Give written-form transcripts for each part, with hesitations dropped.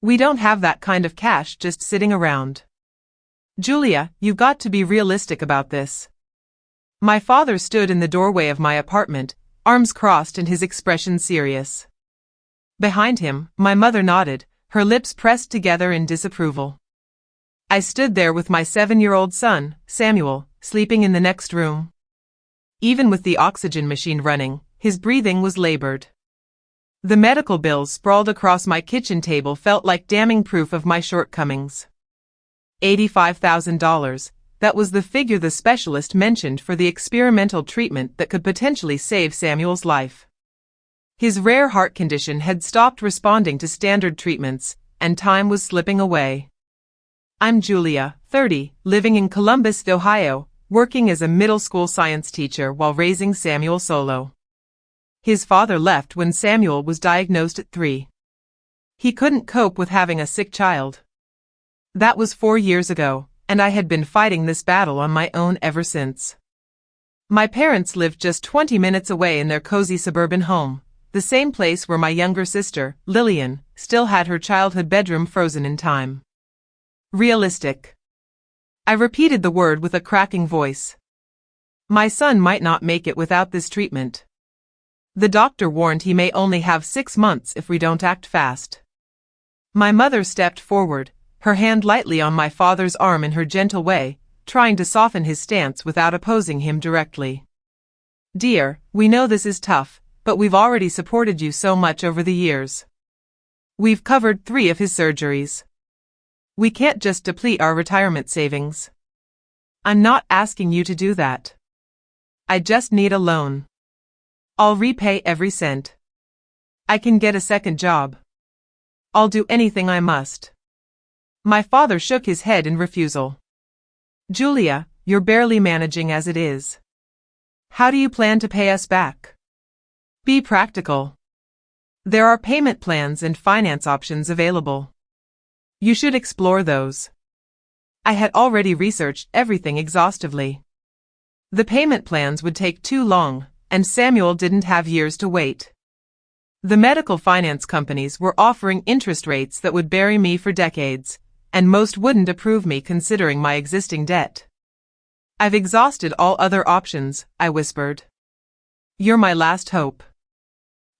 We don't have that kind of cash just sitting around. Julia, you've got to be realistic about this. My father stood in the doorway of my apartment, arms crossed and his expression serious. Behind him, my mother nodded, her lips pressed together in disapproval. I stood there with my 7-year-old son, Samuel, sleeping in the next room. Even with the oxygen machine running, his breathing was labored. The medical bills sprawled across my kitchen table felt like damning proof of my shortcomings. $85,000, that was the figure the specialist mentioned for the experimental treatment that could potentially save Samuel's life. His rare heart condition had stopped responding to standard treatments, and time was slipping away. I'm Julia, 30, living in Columbus, Ohio, working as a middle school science teacher while raising Samuel solo. His father left when Samuel was diagnosed at 3. He couldn't cope with having a sick child. That was 4 years ago, and I had been fighting this battle on my own ever since. My parents lived just 20 minutes away in their cozy suburban home, the same place where my younger sister, Lillian, still had her childhood bedroom frozen in time. Realistic. I repeated the word with a cracking voice. My son might not make it without this treatment. The doctor warned he may only have 6 months if we don't act fast. My mother stepped forward, her hand lightly on my father's arm in her gentle way, trying to soften his stance without opposing him directly. Dear, we know this is tough, but we've already supported you so much over the years. We've covered 3 of his surgeries. We can't just deplete our retirement savings. I'm not asking you to do that. I just need a loan. I'll repay every cent. I can get a second job. I'll do anything I must. My father shook his head in refusal. Julia, you're barely managing as it is. How do you plan to pay us back? Be practical. There are payment plans and finance options available. You should explore those. I had already researched everything exhaustively. The payment plans would take too long, and Samuel didn't have years to wait. The medical finance companies were offering interest rates that would bury me for decades, and most wouldn't approve me considering my existing debt. I've exhausted all other options, I whispered. You're my last hope.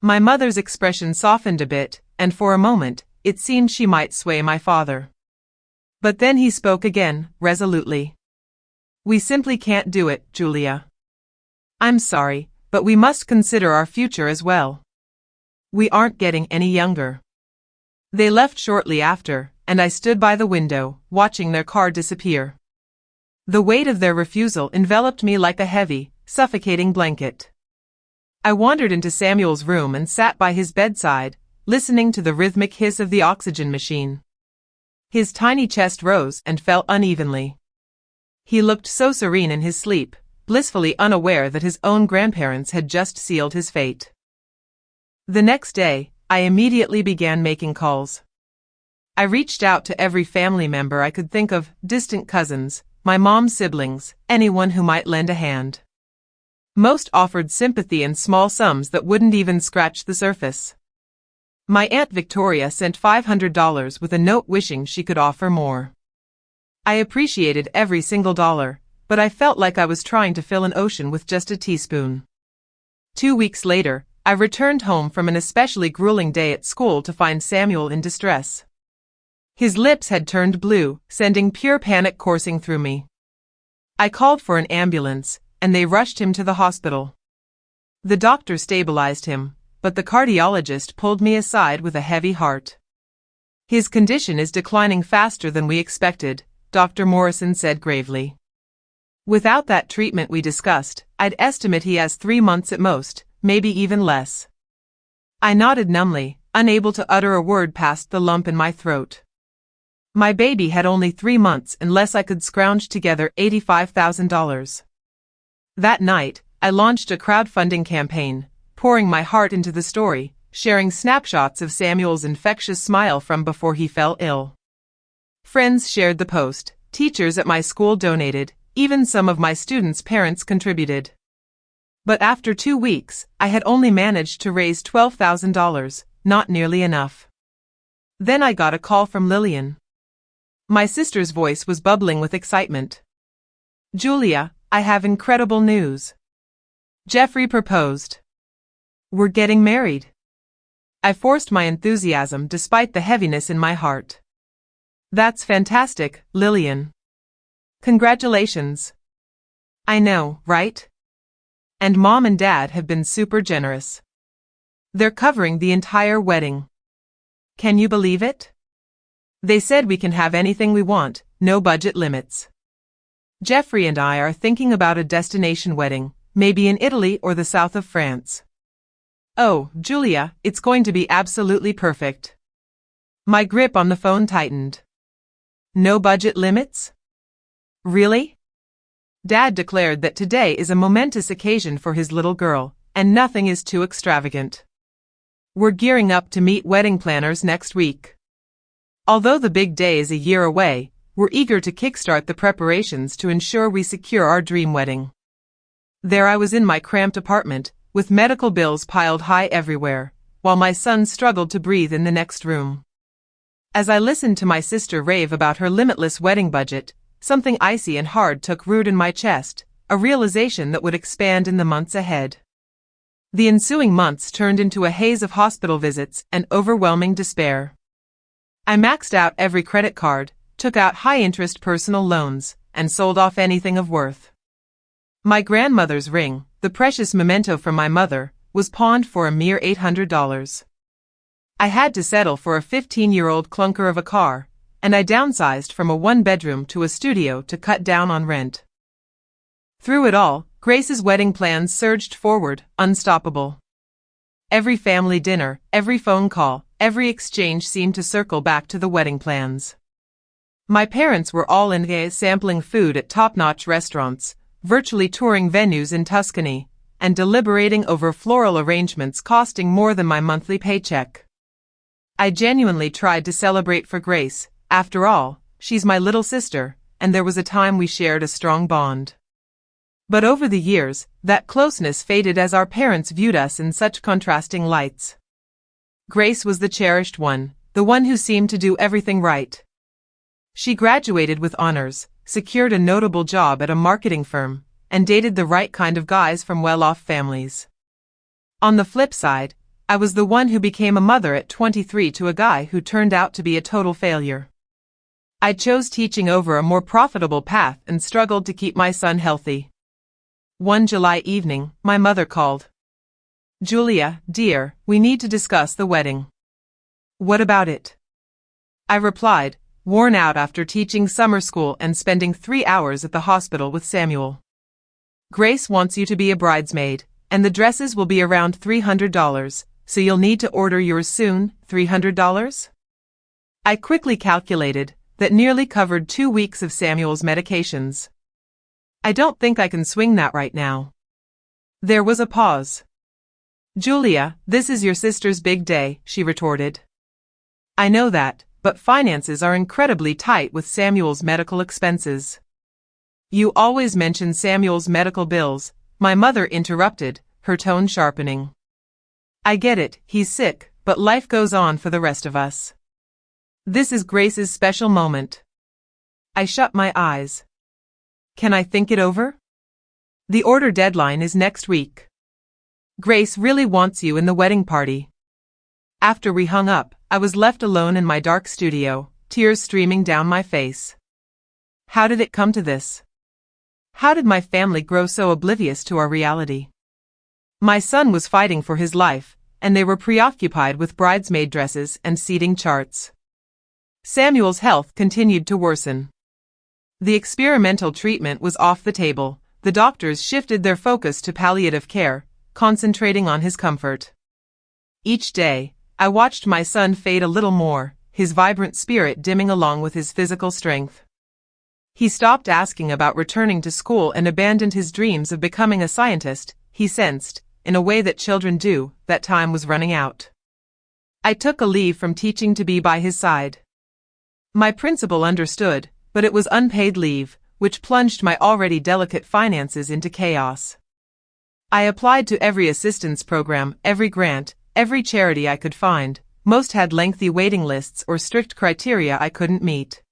My mother's expression softened a bit, and for a moment, it seemed she might sway my father. But then he spoke again, resolutely. We simply can't do it, Julia. I'm sorry, but we must consider our future as well. We aren't getting any younger. They left shortly after, and I stood by the window, watching their car disappear. The weight of their refusal enveloped me like a heavy, suffocating blanket. I wandered into Samuel's room and sat by his bedside, listening to the rhythmic hiss of the oxygen machine. His tiny chest rose and fell unevenly. He looked so serene in his sleep, blissfully unaware that his own grandparents had just sealed his fate. The next day, I immediately began making calls. I reached out to every family member I could think of, distant cousins, my mom's siblings, anyone who might lend a hand. Most offered sympathy in small sums that wouldn't even scratch the surface. My Aunt Victoria sent $500 with a note wishing she could offer more. I appreciated every single dollar, but I felt like I was trying to fill an ocean with just a teaspoon. 2 weeks later, I returned home from an especially grueling day at school to find Samuel in distress. His lips had turned blue, sending pure panic coursing through me. I called for an ambulance, and they rushed him to the hospital. The doctor stabilized him, but the cardiologist pulled me aside with a heavy heart. His condition is declining faster than we expected, Dr. Morrison said gravely. Without that treatment we discussed, I'd estimate he has 3 months at most, maybe even less. I nodded numbly, unable to utter a word past the lump in my throat. My baby had only 3 months unless I could scrounge together $85,000. That night, I launched a crowdfunding campaign, pouring my heart into the story, sharing snapshots of Samuel's infectious smile from before he fell ill. Friends shared the post, teachers at my school donated, even some of my students' parents contributed. But after 2 weeks, I had only managed to raise $12,000, not nearly enough. Then I got a call from Lillian. My sister's voice was bubbling with excitement. Julia, I have incredible news. Jeffrey proposed. We're getting married. I forced my enthusiasm despite the heaviness in my heart. That's fantastic, Lillian. Congratulations. I know, right? And Mom and Dad have been super generous. They're covering the entire wedding. Can you believe it? They said we can have anything we want, no budget limits. Jeffrey and I are thinking about a destination wedding, maybe in Italy or the south of France. Oh, Julia, it's going to be absolutely perfect. My grip on the phone tightened. No budget limits? Really? Dad declared that today is a momentous occasion for his little girl, and nothing is too extravagant. We're gearing up to meet wedding planners next week. Although the big day is a year away, we're eager to kickstart the preparations to ensure we secure our dream wedding. There I was in my cramped apartment, with medical bills piled high everywhere, while my son struggled to breathe in the next room. As I listened to my sister rave about her limitless wedding budget, something icy and hard took root in my chest, a realization that would expand in the months ahead. The ensuing months turned into a haze of hospital visits and overwhelming despair. I maxed out every credit card, took out high-interest personal loans, and sold off anything of worth. My grandmother's ring, the precious memento from my mother, was pawned for a mere $800. I had to settle for a 15-year-old clunker of a car, and I downsized from a one-bedroom to a studio to cut down on rent. Through it all, Grace's wedding plans surged forward, unstoppable. Every family dinner, every phone call, every exchange seemed to circle back to the wedding plans. My parents were all in sampling food at top-notch restaurants, virtually touring venues in Tuscany, and deliberating over floral arrangements costing more than my monthly paycheck. I genuinely tried to celebrate for Grace. After all, she's my little sister, and there was a time we shared a strong bond. But over the years, that closeness faded as our parents viewed us in such contrasting lights. Grace was the cherished one, the one who seemed to do everything right. She graduated with honors, secured a notable job at a marketing firm, and dated the right kind of guys from well-off families. On the flip side, I was the one who became a mother at 23 to a guy who turned out to be a total failure. I chose teaching over a more profitable path and struggled to keep my son healthy. One July evening, my mother called. Julia, dear, we need to discuss the wedding. What about it? I replied, worn out after teaching summer school and spending 3 hours at the hospital with Samuel. Grace wants you to be a bridesmaid, and the dresses will be around $300, so you'll need to order yours soon. $300? I quickly calculated that nearly covered 2 weeks of Samuel's medications. I don't think I can swing that right now. There was a pause. Julia, this is your sister's big day, she retorted. I know that, but finances are incredibly tight with Samuel's medical expenses. You always mention Samuel's medical bills, my mother interrupted, her tone sharpening. I get it, he's sick, but life goes on for the rest of us. This is Grace's special moment. I shut my eyes. Can I think it over? The order deadline is next week. Grace really wants you in the wedding party. After we hung up, I was left alone in my dark studio, tears streaming down my face. How did it come to this? How did my family grow so oblivious to our reality? My son was fighting for his life, and they were preoccupied with bridesmaid dresses and seating charts. Samuel's health continued to worsen. The experimental treatment was off the table. The doctors shifted their focus to palliative care, concentrating on his comfort. Each day, I watched my son fade a little more, his vibrant spirit dimming along with his physical strength. He stopped asking about returning to school and abandoned his dreams of becoming a scientist. He sensed, in a way that children do, that time was running out. I took a leave from teaching to be by his side. My principal understood, but it was unpaid leave, which plunged my already delicate finances into chaos. I applied to every assistance program, every grant, every charity I could find, most had lengthy waiting lists or strict criteria I couldn't meet.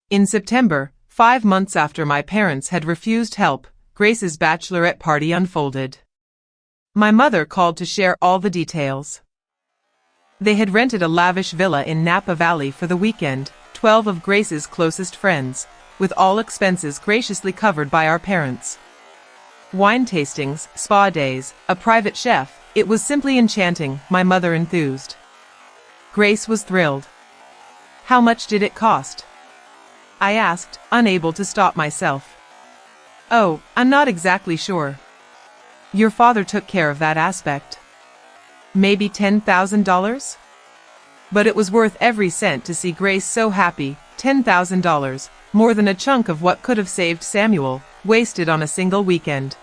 In September, 5 months after my parents had refused help, Grace's bachelorette party unfolded. My mother called to share all the details. They had rented a lavish villa in Napa Valley for the weekend, 12 of Grace's closest friends, with all expenses graciously covered by our parents. Wine tastings, spa days, a private chef, it was simply enchanting, my mother enthused. Grace was thrilled. How much did it cost? I asked, unable to stop myself. Oh, I'm not exactly sure. Your father took care of that aspect. Maybe $10,000? But it was worth every cent to see Grace so happy. $10,000, more than a chunk of what could have saved Samuel, wasted on a single weekend.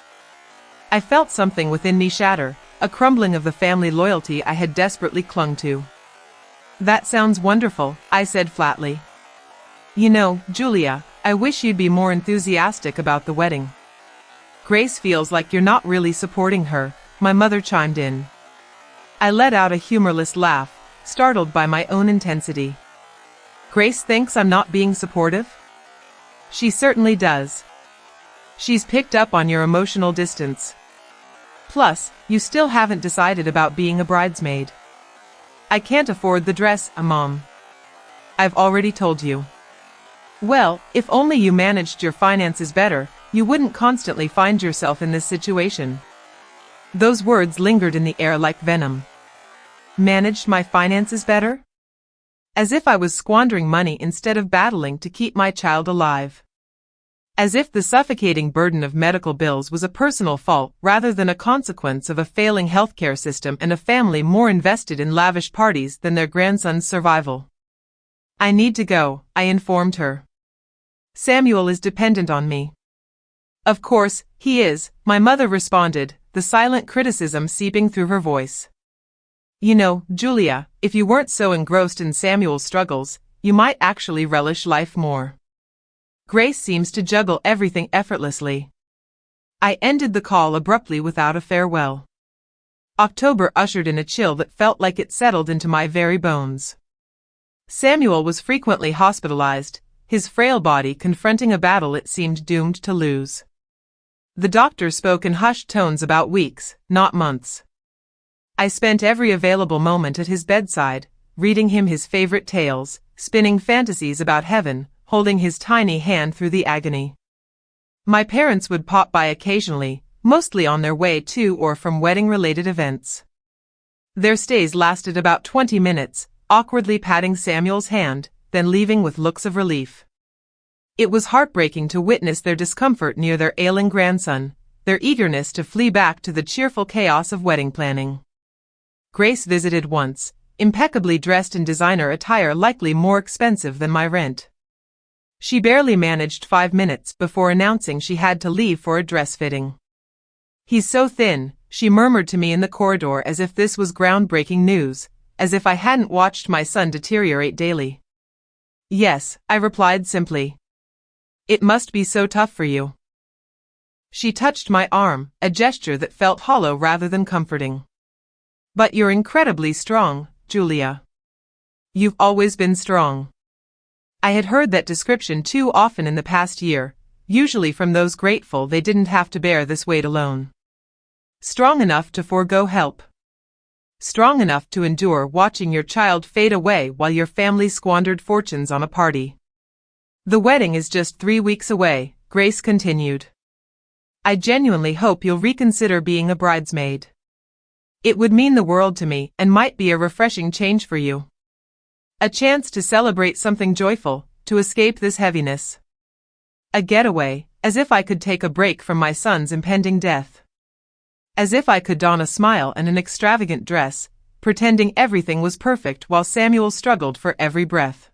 I felt something within me shatter, a crumbling of the family loyalty I had desperately clung to. That sounds wonderful, I said flatly. You know, Julia, I wish you'd be more enthusiastic about the wedding. Grace feels like you're not really supporting her, my mother chimed in. I let out a humorless laugh, startled by my own intensity. Grace thinks I'm not being supportive? She certainly does. She's picked up on your emotional distance. Plus, you still haven't decided about being a bridesmaid. I can't afford the dress, Mom. I've already told you. Well, if only you managed your finances better, you wouldn't constantly find yourself in this situation. Those words lingered in the air like venom. Managed my finances better? As if I was squandering money instead of battling to keep my child alive. As if the suffocating burden of medical bills was a personal fault rather than a consequence of a failing healthcare system and a family more invested in lavish parties than their grandson's survival. I need to go, I informed her. Samuel is dependent on me. Of course, he is, my mother responded, the silent criticism seeping through her voice. You know, Julia, if you weren't so engrossed in Samuel's struggles, you might actually relish life more. Grace seems to juggle everything effortlessly. I ended the call abruptly without a farewell. October ushered in a chill that felt like it settled into my very bones. Samuel was frequently hospitalized, his frail body confronting a battle it seemed doomed to lose. The doctor spoke in hushed tones about weeks, not months. I spent every available moment at his bedside, reading him his favorite tales, spinning fantasies about heaven, holding his tiny hand through the agony. My parents would pop by occasionally, mostly on their way to or from wedding-related events. Their stays lasted about 20 minutes, awkwardly patting Samuel's hand, then leaving with looks of relief. It was heartbreaking to witness their discomfort near their ailing grandson, their eagerness to flee back to the cheerful chaos of wedding planning. Grace visited once, impeccably dressed in designer attire likely more expensive than my rent. She barely managed 5 minutes before announcing she had to leave for a dress fitting. He's so thin, she murmured to me in the corridor as if this was groundbreaking news, as if I hadn't watched my son deteriorate daily. Yes, I replied simply. It must be so tough for you. She touched my arm, a gesture that felt hollow rather than comforting. But you're incredibly strong, Julia. You've always been strong. I had heard that description too often in the past year, usually from those grateful they didn't have to bear this weight alone. Strong enough to forego help. Strong enough to endure watching your child fade away while your family squandered fortunes on a party. The wedding is just 3 weeks away, Grace continued. I genuinely hope you'll reconsider being a bridesmaid. It would mean the world to me and might be a refreshing change for you. A chance to celebrate something joyful, to escape this heaviness. A getaway, as if I could take a break from my son's impending death. As if I could don a smile and an extravagant dress, pretending everything was perfect while Samuel struggled for every breath.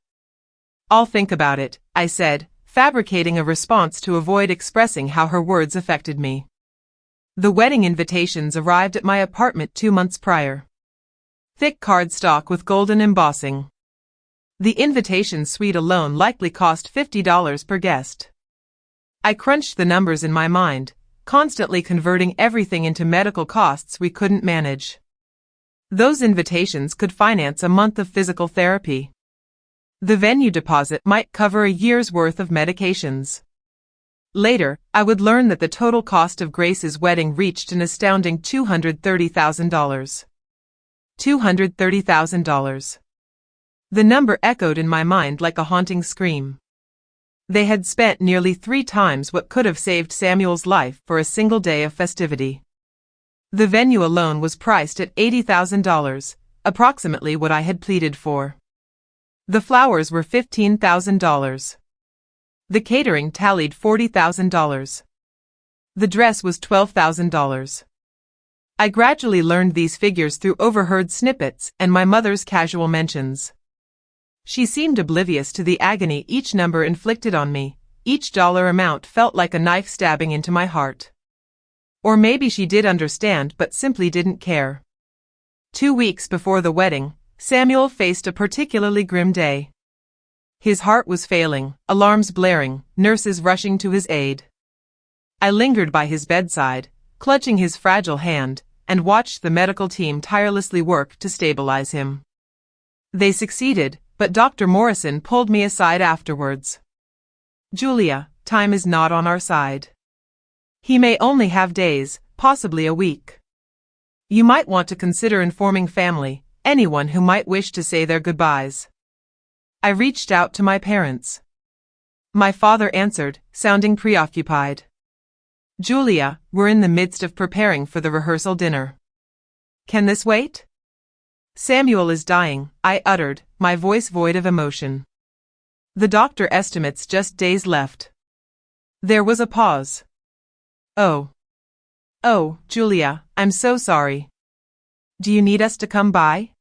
I'll think about it, I said, fabricating a response to avoid expressing how her words affected me. The wedding invitations arrived at my apartment 2 months prior. Thick cardstock with golden embossing. The invitation suite alone likely cost $50 per guest. I crunched the numbers in my mind, constantly converting everything into medical costs we couldn't manage. Those invitations could finance a month of physical therapy. The venue deposit might cover a year's worth of medications. Later, I would learn that the total cost of Grace's wedding reached an astounding $230,000. $230,000. The number echoed in my mind like a haunting scream. They had spent nearly 3 times what could have saved Samuel's life for a single day of festivity. The venue alone was priced at $80,000, approximately what I had pleaded for. The flowers were $15,000. The catering tallied $40,000. The dress was $12,000. I gradually learned these figures through overheard snippets and my mother's casual mentions. She seemed oblivious to the agony each number inflicted on me. Each dollar amount felt like a knife stabbing into my heart. Or maybe she did understand but simply didn't care. 2 weeks before the wedding, Samuel faced a particularly grim day. His heart was failing, alarms blaring, nurses rushing to his aid. I lingered by his bedside, clutching his fragile hand, and watched the medical team tirelessly work to stabilize him. They succeeded, but Dr. Morrison pulled me aside afterwards. "Julia, time is not on our side. He may only have days, possibly a week. You might want to consider informing family, anyone who might wish to say their goodbyes." I reached out to my parents. My father answered, sounding preoccupied. "Julia, we're in the midst of preparing for the rehearsal dinner. Can this wait?" "Samuel is dying," I uttered, my voice void of emotion. "The doctor estimates just days left." There was a pause. Oh, Julia, I'm so sorry. Do you need us to come by?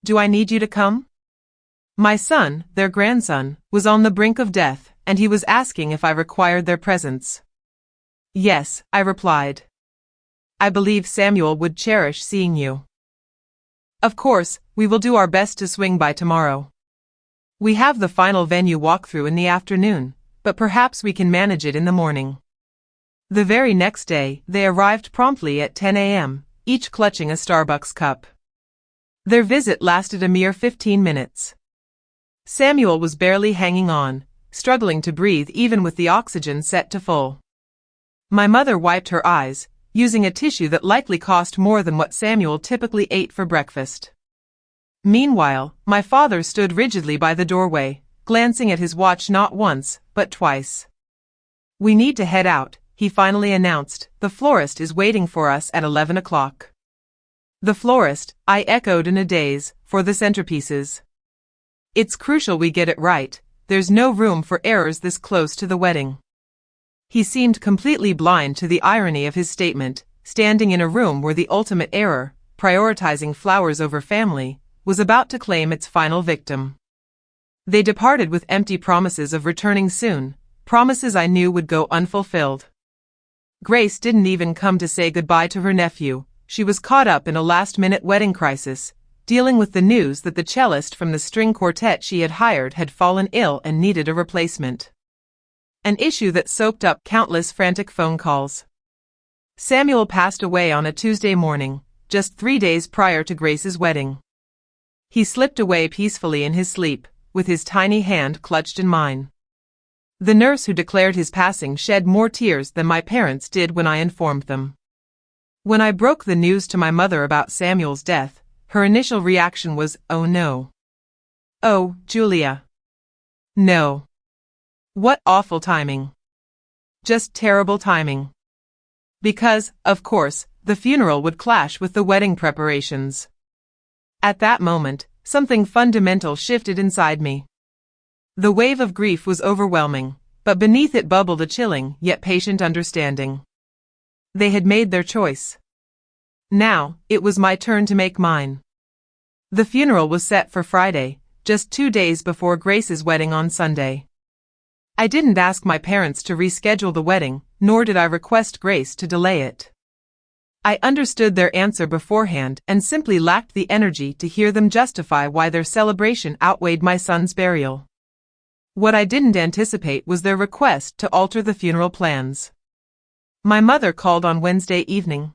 Do I need you to come?" My son, their grandson, was on the brink of death, and he was asking if I required their presence. "Yes," I replied. "I believe Samuel would cherish seeing you." "Of course, we will do our best to swing by tomorrow. We have the final venue walkthrough in the afternoon, but perhaps we can manage it in the morning." The very next day, they arrived promptly at 10 a.m., each clutching a Starbucks cup. Their visit lasted a mere 15 minutes. Samuel was barely hanging on, struggling to breathe even with the oxygen set to full. My mother wiped her eyes, using a tissue that likely cost more than what Samuel typically ate for breakfast. Meanwhile, my father stood rigidly by the doorway, glancing at his watch not once, but twice. "We need to head out," he finally announced. "The florist is waiting for us at 11 o'clock. "The florist," I echoed in a daze, "for the centerpieces. It's crucial we get it right. There's no room for errors this close to the wedding." He seemed completely blind to the irony of his statement, standing in a room where the ultimate error, prioritizing flowers over family, was about to claim its final victim. They departed with empty promises of returning soon, promises I knew would go unfulfilled. Grace didn't even come to say goodbye to her nephew. She was caught up in a last-minute wedding crisis, dealing with the news that the cellist from the string quartet she had hired had fallen ill and needed a replacement. An issue that soaked up countless frantic phone calls. Samuel passed away on a Tuesday morning, just 3 days prior to Grace's wedding. He slipped away peacefully in his sleep, with his tiny hand clutched in mine. The nurse who declared his passing shed more tears than my parents did when I informed them. When I broke the news to my mother about Samuel's death, her initial reaction was, "Oh no. Oh, Julia. No. What awful timing. Just terrible timing." Because, of course, the funeral would clash with the wedding preparations. At that moment, something fundamental shifted inside me. The wave of grief was overwhelming, but beneath it bubbled a chilling yet patient understanding. They had made their choice. Now, it was my turn to make mine. The funeral was set for Friday, just 2 days before Grace's wedding on Sunday. I didn't ask my parents to reschedule the wedding, nor did I request Grace to delay it. I understood their answer beforehand and simply lacked the energy to hear them justify why their celebration outweighed my son's burial. What I didn't anticipate was their request to alter the funeral plans. My mother called on Wednesday evening.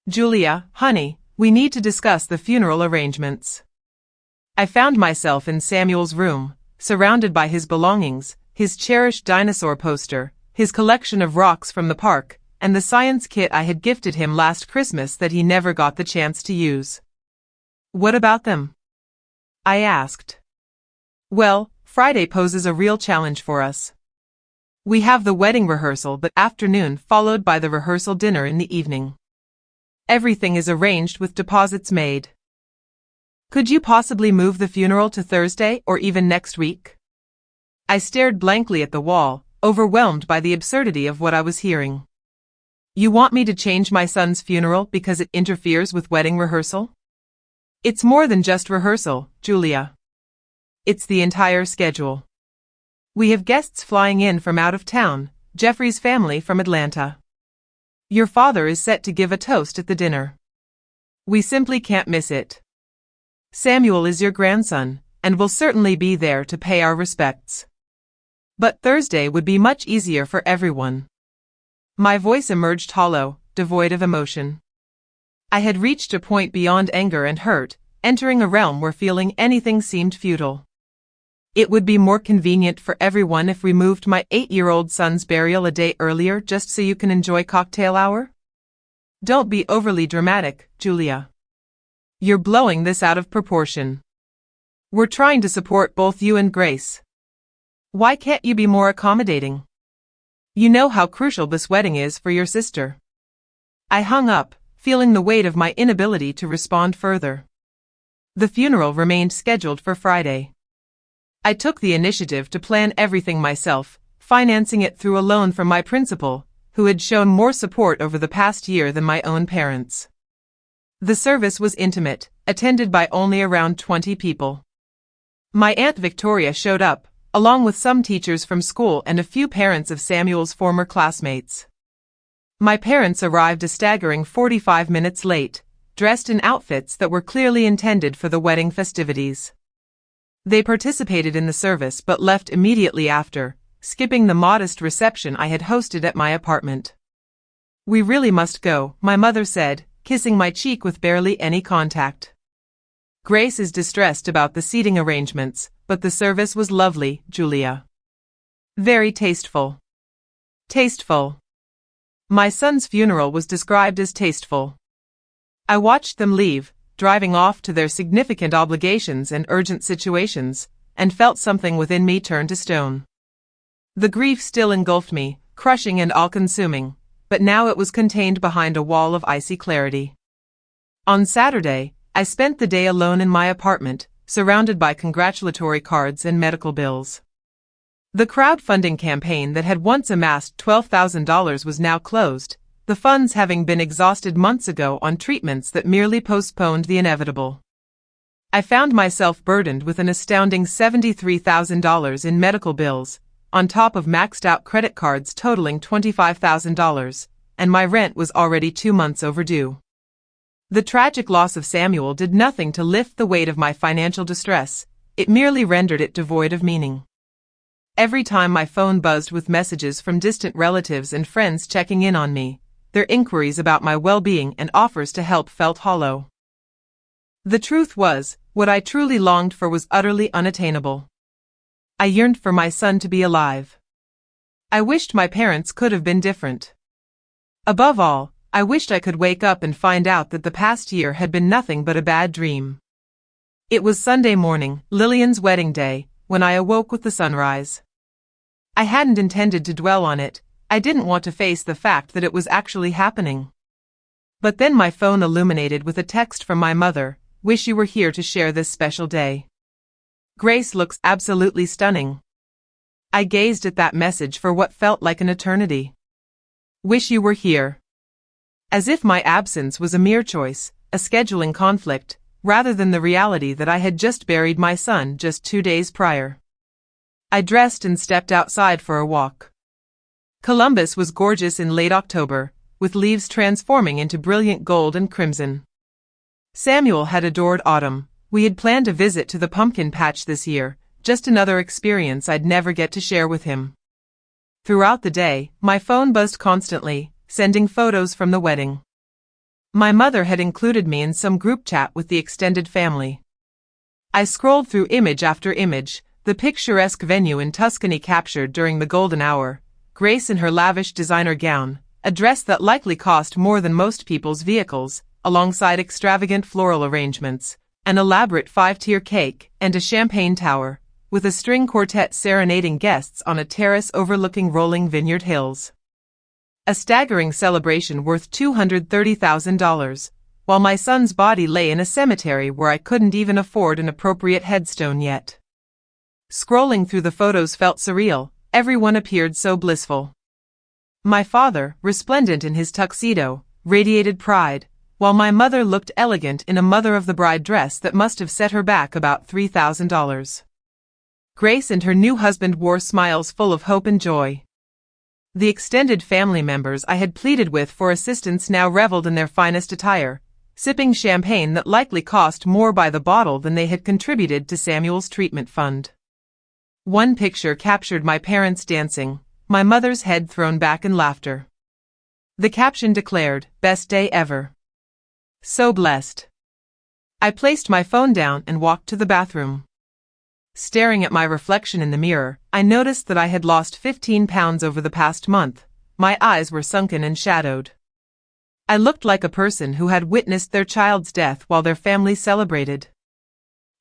"Julia, honey, We need to discuss the funeral arrangements. I found myself in Samuel's room, surrounded by his belongings, his cherished dinosaur poster, his collection of rocks from the park, and the science kit I had gifted him last Christmas that he never got the chance to use. "What about them?" I asked. "Well, Friday poses a real challenge for us. We have the wedding rehearsal that afternoon followed by the rehearsal dinner in the evening. Everything is arranged with deposits made. Could you possibly move the funeral to Thursday or even next week?" I stared blankly at the wall, overwhelmed by the absurdity of what I was hearing. "You want me to change my son's funeral because it interferes with wedding rehearsal?" "It's more than just rehearsal, Julia. It's the entire schedule. We have guests flying in from out of town, Jeffrey's family from Atlanta. Your father is set to give a toast at the dinner. We simply can't miss it. Samuel is your grandson, and will certainly be there to pay our respects. But Thursday would be much easier for everyone." My voice emerged hollow, devoid of emotion. I had reached a point beyond anger and hurt, entering a realm where feeling anything seemed futile. "It would be more convenient for everyone if we moved my 8-year-old son's burial a day earlier just so you can enjoy cocktail hour? Don't be overly dramatic, Julia. You're blowing this out of proportion. We're trying to support both you and Grace. Why can't you be more accommodating? You know how crucial this wedding is for your sister." I hung up, feeling the weight of my inability to respond further. The funeral remained scheduled for Friday. I took the initiative to plan everything myself, financing it through a loan from my principal, who had shown more support over the past year than my own parents. The service was intimate, attended by only around 20 people. My Aunt Victoria showed up, along with some teachers from school and a few parents of Samuel's former classmates. My parents arrived a staggering 45 minutes late, dressed in outfits that were clearly intended for the wedding festivities. They participated in the service but left immediately after, skipping the modest reception I had hosted at my apartment. "We really must go," my mother said, kissing my cheek with barely any contact. "Grace is distressed about the seating arrangements, but the service was lovely, Julia. Very tasteful." Tasteful. My son's funeral was described as tasteful. I watched them leave, driving off to their significant obligations and urgent situations, and felt something within me turn to stone. The grief still engulfed me, crushing and all-consuming, but now it was contained behind a wall of icy clarity. On Saturday, I spent the day alone in my apartment, surrounded by congratulatory cards and medical bills. The crowdfunding campaign that had once amassed $12,000 was now closed, the funds having been exhausted months ago on treatments that merely postponed the inevitable. I found myself burdened with an astounding $73,000 in medical bills, on top of maxed-out credit cards totaling $25,000, and my rent was already 2 months overdue. The tragic loss of Samuel did nothing to lift the weight of my financial distress, it merely rendered it devoid of meaning. Every time my phone buzzed with messages from distant relatives and friends checking in on me, their inquiries about my well-being and offers to help felt hollow. The truth was, what I truly longed for was utterly unattainable. I yearned for my son to be alive. I wished my parents could have been different. Above all, I wished I could wake up and find out that the past year had been nothing but a bad dream. It was Sunday morning, Lillian's wedding day, when I awoke with the sunrise. I hadn't intended to dwell on it, I didn't want to face the fact that it was actually happening. But then my phone illuminated with a text from my mother, "Wish you were here to share this special day. Grace looks absolutely stunning." I gazed at that message for what felt like an eternity. Wish you were here. As if my absence was a mere choice, a scheduling conflict, rather than the reality that I had just buried my son just 2 days prior. I dressed and stepped outside for a walk. Columbus was gorgeous in late October, with leaves transforming into brilliant gold and crimson. Samuel had adored autumn. We had planned a visit to the pumpkin patch this year, just another experience I'd never get to share with him. Throughout the day, my phone buzzed constantly, sending photos from the wedding. My mother had included me in some group chat with the extended family. I scrolled through image after image, the picturesque venue in Tuscany captured during the golden hour, Grace in her lavish designer gown, a dress that likely cost more than most people's vehicles, alongside extravagant floral arrangements, an elaborate 5-tier cake, and a champagne tower, with a string quartet serenading guests on a terrace overlooking rolling vineyard hills. A staggering celebration worth $230,000, while my son's body lay in a cemetery where I couldn't even afford an appropriate headstone yet. Scrolling through the photos felt surreal, everyone appeared so blissful. My father, resplendent in his tuxedo, radiated pride, while my mother looked elegant in a mother-of-the-bride dress that must have set her back about $3,000. Grace and her new husband wore smiles full of hope and joy. The extended family members I had pleaded with for assistance now reveled in their finest attire, sipping champagne that likely cost more by the bottle than they had contributed to Samuel's treatment fund. One picture captured my parents dancing, my mother's head thrown back in laughter. The caption declared, "Best day ever." So blessed. I placed my phone down and walked to the bathroom. Staring at my reflection in the mirror, I noticed that I had lost 15 pounds over the past month. My eyes were sunken and shadowed. I looked like a person who had witnessed their child's death while their family celebrated.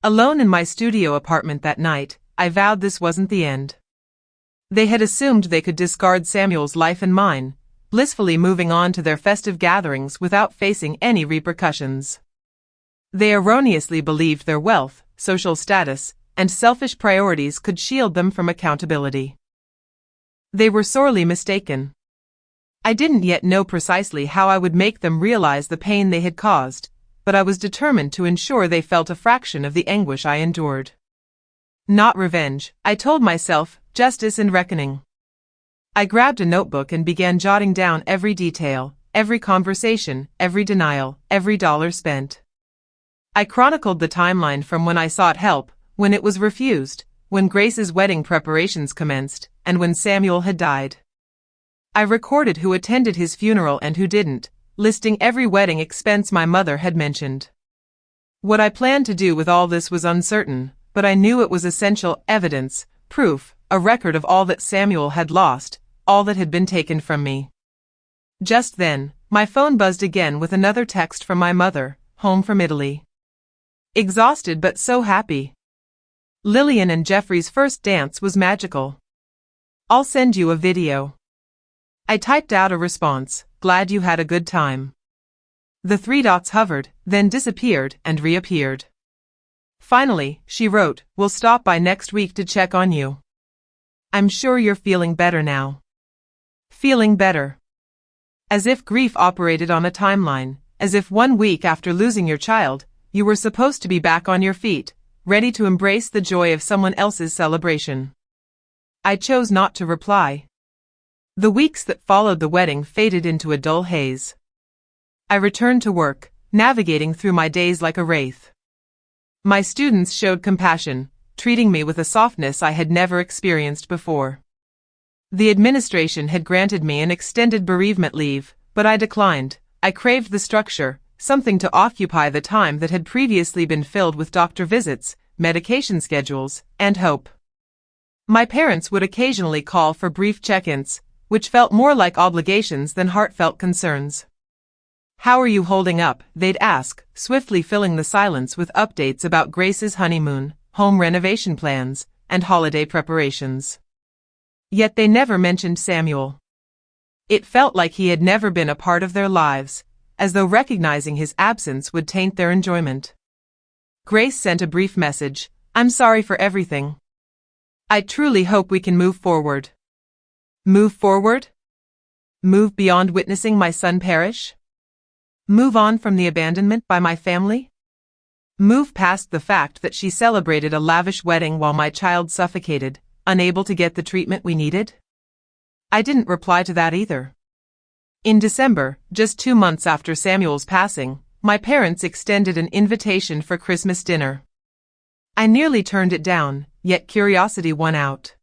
Alone in my studio apartment that night, I vowed this wasn't the end. They had assumed they could discard Samuel's life and mine, blissfully moving on to their festive gatherings without facing any repercussions. They erroneously believed their wealth, social status, and selfish priorities could shield them from accountability. They were sorely mistaken. I didn't yet know precisely how I would make them realize the pain they had caused, but I was determined to ensure they felt a fraction of the anguish I endured. Not revenge, I told myself, justice and reckoning. I grabbed a notebook and began jotting down every detail, every conversation, every denial, every dollar spent. I chronicled the timeline from when I sought help, when it was refused, when Grace's wedding preparations commenced, and when Samuel had died. I recorded who attended his funeral and who didn't, listing every wedding expense my mother had mentioned. What I planned to do with all this was uncertain, but I knew it was essential evidence, proof, a record of all that Samuel had lost, all that had been taken from me. Just then, my phone buzzed again with another text from my mother, home from Italy. Exhausted but so happy. Lillian and Jeffrey's first dance was magical. I'll send you a video. I typed out a response, glad you had a good time. The 3 dots hovered, then disappeared and reappeared. Finally, she wrote, "We'll stop by next week to check on you. I'm sure you're feeling better now." Feeling better. As if grief operated on a timeline, as if 1 week after losing your child, you were supposed to be back on your feet, ready to embrace the joy of someone else's celebration. I chose not to reply. The weeks that followed the wedding faded into a dull haze. I returned to work, navigating through my days like a wraith. My students showed compassion, treating me with a softness I had never experienced before. The administration had granted me an extended bereavement leave, but I declined. I craved the structure, something to occupy the time that had previously been filled with doctor visits, medication schedules, and hope. My parents would occasionally call for brief check-ins, which felt more like obligations than heartfelt concerns. "How are you holding up?" they'd ask, swiftly filling the silence with updates about Grace's honeymoon, home renovation plans, and holiday preparations. Yet they never mentioned Samuel. It felt like he had never been a part of their lives, as though recognizing his absence would taint their enjoyment. Grace sent a brief message, "I'm sorry for everything. I truly hope we can move forward." Move forward? Move beyond witnessing my son perish? Move on from the abandonment by my family? Move past the fact that she celebrated a lavish wedding while my child suffocated, unable to get the treatment we needed? I didn't reply to that either. In December, just 2 months after Samuel's passing, my parents extended an invitation for Christmas dinner. I nearly turned it down, yet curiosity won out.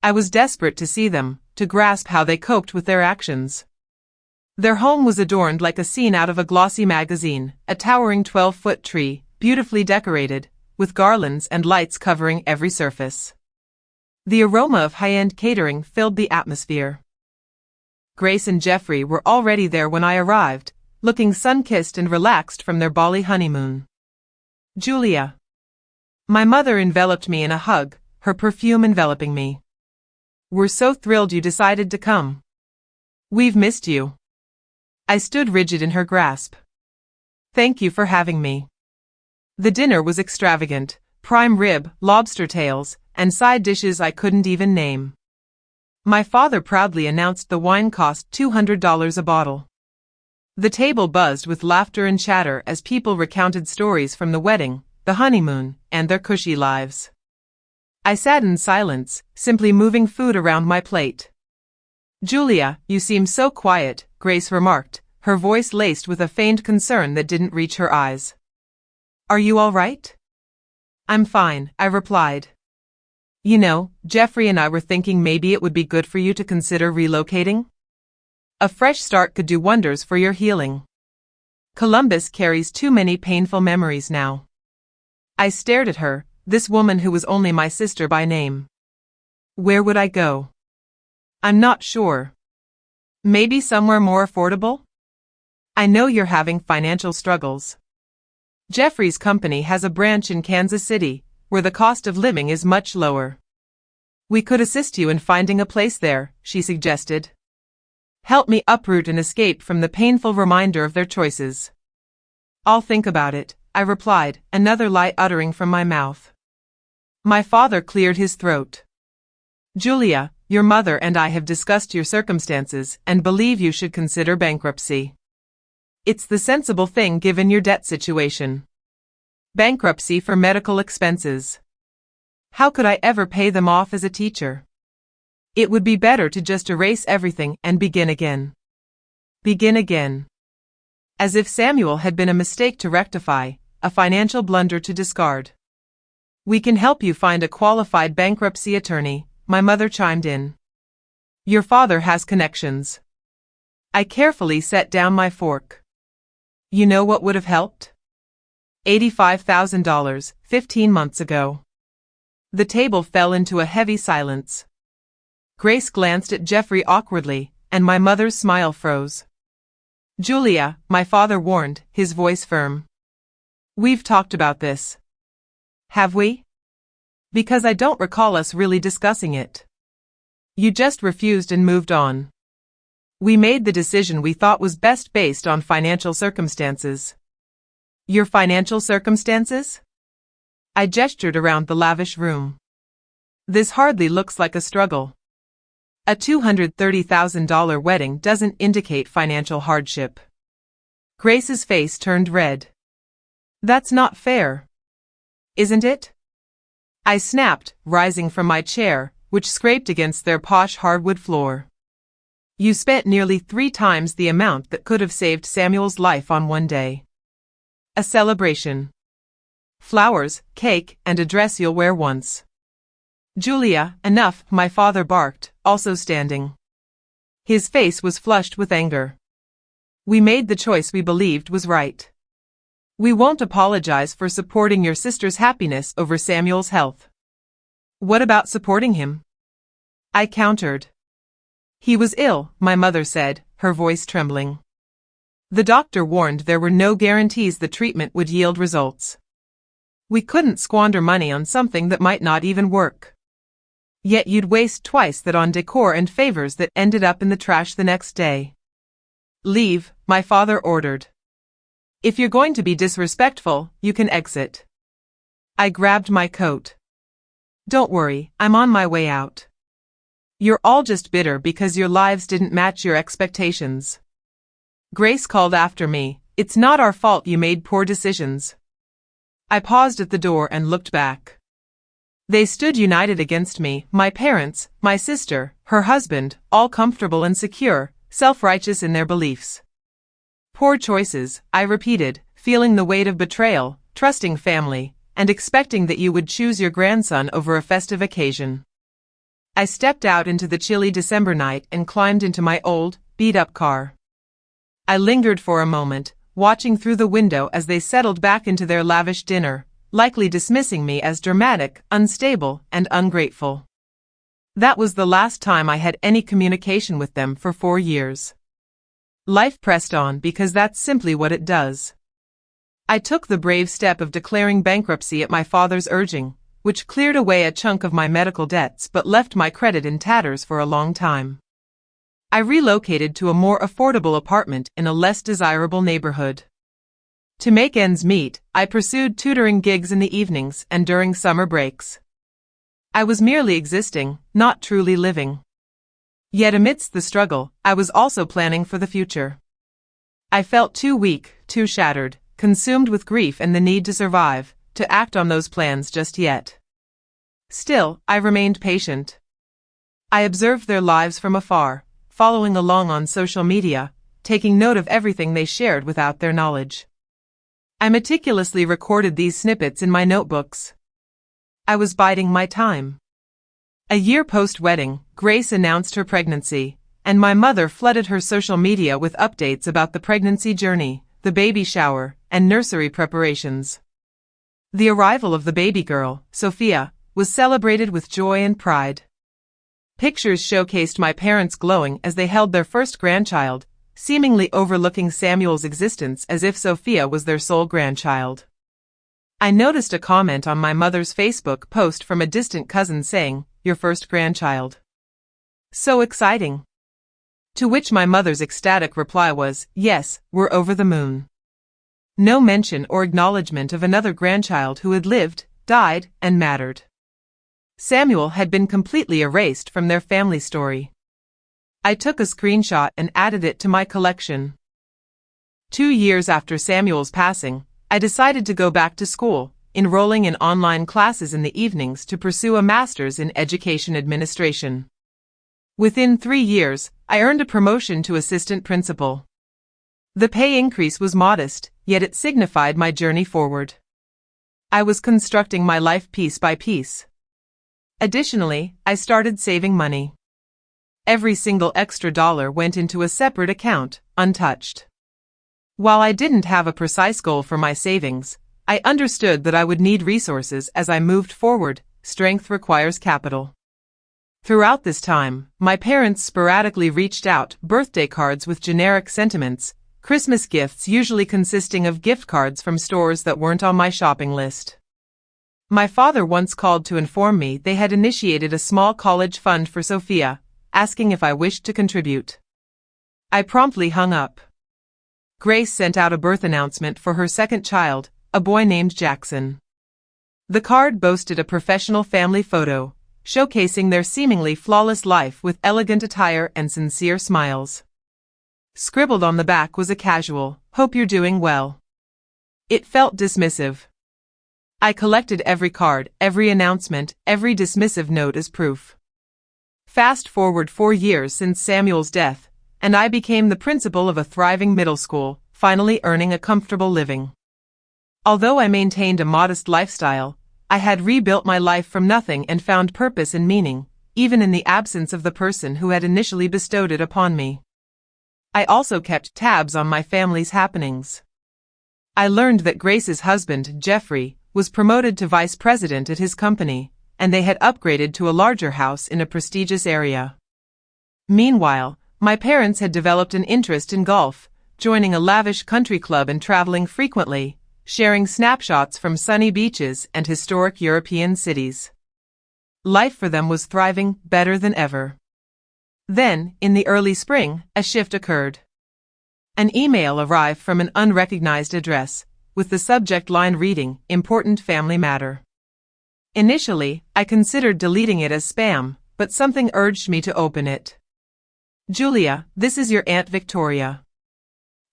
I was desperate to see them, to grasp how they coped with their actions. Their home was adorned like a scene out of a glossy magazine, a towering 12-foot tree, beautifully decorated, with garlands and lights covering every surface. The aroma of high-end catering filled the atmosphere. Grace and Jeffrey were already there when I arrived, looking sun-kissed and relaxed from their Bali honeymoon. Julia. My mother enveloped me in a hug, her perfume enveloping me. We're so thrilled you decided to come. We've missed you. I stood rigid in her grasp. Thank you for having me. The dinner was extravagant, prime rib, lobster tails, and side dishes I couldn't even name. My father proudly announced the wine cost $200 a bottle. The table buzzed with laughter and chatter as people recounted stories from the wedding, the honeymoon, and their cushy lives. I sat in silence, simply moving food around my plate. Julia, you seem so quiet, Grace remarked, her voice laced with a feigned concern that didn't reach her eyes. Are you all right? I'm fine, I replied. You know, Jeffrey and I were thinking maybe it would be good for you to consider relocating. A fresh start could do wonders for your healing. Columbus carries too many painful memories now. I stared at her, this woman who was only my sister by name. Where would I go? I'm not sure. Maybe somewhere more affordable? I know you're having financial struggles. Jeffrey's company has a branch in Kansas City, where the cost of living is much lower. We could assist you in finding a place there, she suggested. Help me uproot and escape from the painful reminder of their choices. I'll think about it, I replied, another lie uttering from my mouth. My father cleared his throat. Julia, your mother and I have discussed your circumstances and believe you should consider bankruptcy. It's the sensible thing given your debt situation. Bankruptcy for medical expenses. How could I ever pay them off as a teacher? It would be better to just erase everything and begin again. Begin again. As if Samuel had been a mistake to rectify, a financial blunder to discard. We can help you find a qualified bankruptcy attorney, my mother chimed in. Your father has connections. I carefully set down my fork. You know what would have helped? $85,000, 15 months ago. The table fell into a heavy silence. Grace glanced at Jeffrey awkwardly, and my mother's smile froze. Julia, my father warned, his voice firm. We've talked about this. Have we? Because I don't recall us really discussing it. You just refused and moved on. We made the decision we thought was best based on financial circumstances. Your financial circumstances? I gestured around the lavish room. This hardly looks like a struggle. A $230,000 wedding doesn't indicate financial hardship. Grace's face turned red. That's not fair. Isn't it? I snapped, rising from my chair, which scraped against their posh hardwood floor. You spent nearly 3 times the amount that could have saved Samuel's life on one day. A celebration. Flowers, cake, and a dress you'll wear once. Julia, enough, my father barked, also standing. His face was flushed with anger. We made the choice we believed was right. We won't apologize for supporting your sister's happiness over Samuel's health. What about supporting him? I countered. He was ill, my mother said, her voice trembling. The doctor warned there were no guarantees the treatment would yield results. We couldn't squander money on something that might not even work. Yet you'd waste twice that on decor and favors that ended up in the trash the next day. Leave, my father ordered. If you're going to be disrespectful, you can exit. I grabbed my coat. Don't worry, I'm on my way out. You're all just bitter because your lives didn't match your expectations. Grace called after me, it's not our fault you made poor decisions. I paused at the door and looked back. They stood united against me, my parents, my sister, her husband, all comfortable and secure, self-righteous in their beliefs. Poor choices, I repeated, feeling the weight of betrayal, trusting family, and expecting that you would choose your grandson over a festive occasion. I stepped out into the chilly December night and climbed into my old, beat-up car. I lingered for a moment, watching through the window as they settled back into their lavish dinner, likely dismissing me as dramatic, unstable, and ungrateful. That was the last time I had any communication with them for 4 years. Life pressed on because that's simply what it does. I took the brave step of declaring bankruptcy at my father's urging, which cleared away a chunk of my medical debts but left my credit in tatters for a long time. I relocated to a more affordable apartment in a less desirable neighborhood. To make ends meet, I pursued tutoring gigs in the evenings and during summer breaks. I was merely existing, not truly living. Yet amidst the struggle, I was also planning for the future. I felt too weak, too shattered, consumed with grief and the need to survive, to act on those plans just yet. Still, I remained patient. I observed their lives from afar, following along on social media, taking note of everything they shared without their knowledge. I meticulously recorded these snippets in my notebooks. I was biding my time. A year post-wedding, Grace announced her pregnancy, and my mother flooded her social media with updates about the pregnancy journey, the baby shower, and nursery preparations. The arrival of the baby girl, Sophia, was celebrated with joy and pride. Pictures showcased my parents glowing as they held their first grandchild, seemingly overlooking Samuel's existence as if Sophia was their sole grandchild. I noticed a comment on my mother's Facebook post from a distant cousin saying, "Your first grandchild. So exciting." To which my mother's ecstatic reply was, "Yes, we're over the moon." No mention or acknowledgement of another grandchild who had lived, died, and mattered. Samuel had been completely erased from their family story. I took a screenshot and added it to my collection. 2 years after Samuel's passing, I decided to go back to school, enrolling in online classes in the evenings to pursue a master's in education administration. Within 3 years, I earned a promotion to assistant principal. The pay increase was modest, yet it signified my journey forward. I was constructing my life piece by piece. Additionally, I started saving money. Every single extra dollar went into a separate account, untouched. While I didn't have a precise goal for my savings, I understood that I would need resources as I moved forward. Strength requires capital. Throughout this time, my parents sporadically reached out, birthday cards with generic sentiments, Christmas gifts usually consisting of gift cards from stores that weren't on my shopping list. My father once called to inform me they had initiated a small college fund for Sophia, asking if I wished to contribute. I promptly hung up. Grace sent out a birth announcement for her second child, a boy named Jackson. The card boasted a professional family photo, showcasing their seemingly flawless life with elegant attire and sincere smiles. Scribbled on the back was a casual, "Hope you're doing well." It felt dismissive. I collected every card, every announcement, every dismissive note as proof. Fast forward 4 years since Samuel's death, and I became the principal of a thriving middle school, finally earning a comfortable living. Although I maintained a modest lifestyle, I had rebuilt my life from nothing and found purpose and meaning, even in the absence of the person who had initially bestowed it upon me. I also kept tabs on my family's happenings. I learned that Grace's husband, Jeffrey, was promoted to vice president at his company, and they had upgraded to a larger house in a prestigious area. Meanwhile, my parents had developed an interest in golf, joining a lavish country club and traveling frequently, sharing snapshots from sunny beaches and historic European cities. Life for them was thriving, better than ever. Then, in the early spring, a shift occurred. An email arrived from an unrecognized address, with the subject line reading, "Important Family Matter." Initially, I considered deleting it as spam, but something urged me to open it. "Julia, this is your Aunt Victoria.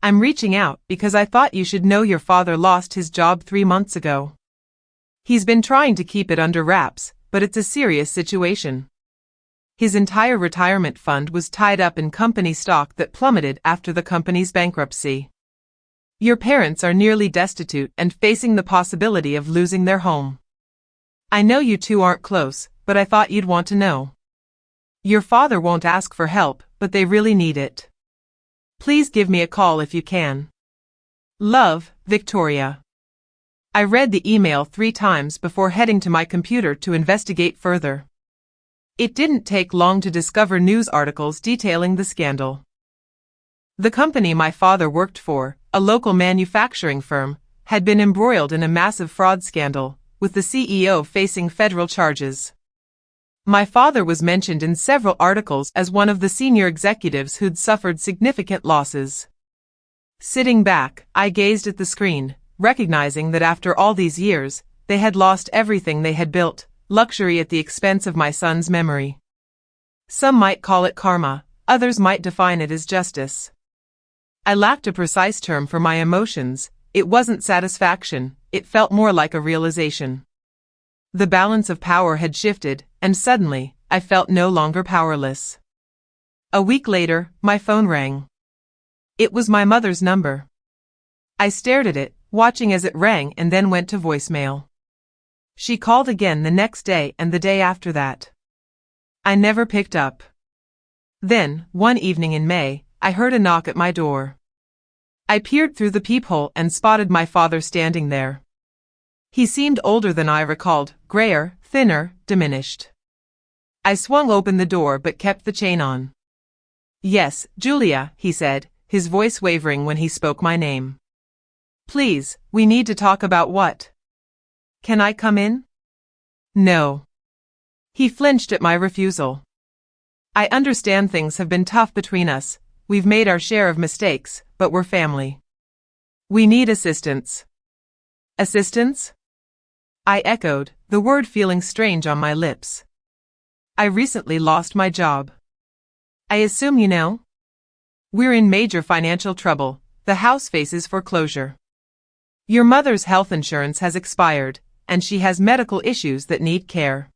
I'm reaching out because I thought you should know your father lost his job 3 months ago. He's been trying to keep it under wraps, but it's a serious situation. His entire retirement fund was tied up in company stock that plummeted after the company's bankruptcy. Your parents are nearly destitute and facing the possibility of losing their home. I know you two aren't close, but I thought you'd want to know. Your father won't ask for help, but they really need it. Please give me a call if you can. Love, Victoria. I read the email 3 times before heading to my computer to investigate further. It didn't take long to discover news articles detailing the scandal. The company my father worked for, a local manufacturing firm, had been embroiled in a massive fraud scandal, with the CEO facing federal charges. My father was mentioned in several articles as one of the senior executives who'd suffered significant losses. Sitting back, I gazed at the screen, recognizing that after all these years, they had lost everything they had built, luxury at the expense of my son's memory. Some might call it karma, others might define it as justice. I lacked a precise term for my emotions. It wasn't satisfaction, it felt more like a realization. The balance of power had shifted, and suddenly, I felt no longer powerless. A week later, my phone rang. It was my mother's number. I stared at it, watching as it rang, and then went to voicemail. She called again the next day and the day after that. I never picked up. Then, one evening in May, I heard a knock at my door. I peered through the peephole and spotted my father standing there. He seemed older than I recalled, grayer, thinner, diminished. I swung open the door but kept the chain on. "Yes, Julia," he said, his voice wavering when he spoke my name. "Please, we need to talk about what? Can I come in?" "No." He flinched at my refusal. "I understand things have been tough between us. We've made our share of mistakes, but we're family. We need assistance." "Assistance?" I echoed, the word feeling strange on my lips. "I recently lost my job. I assume you know? We're in major financial trouble. The house faces foreclosure. Your mother's health insurance has expired, and she has medical issues that need care.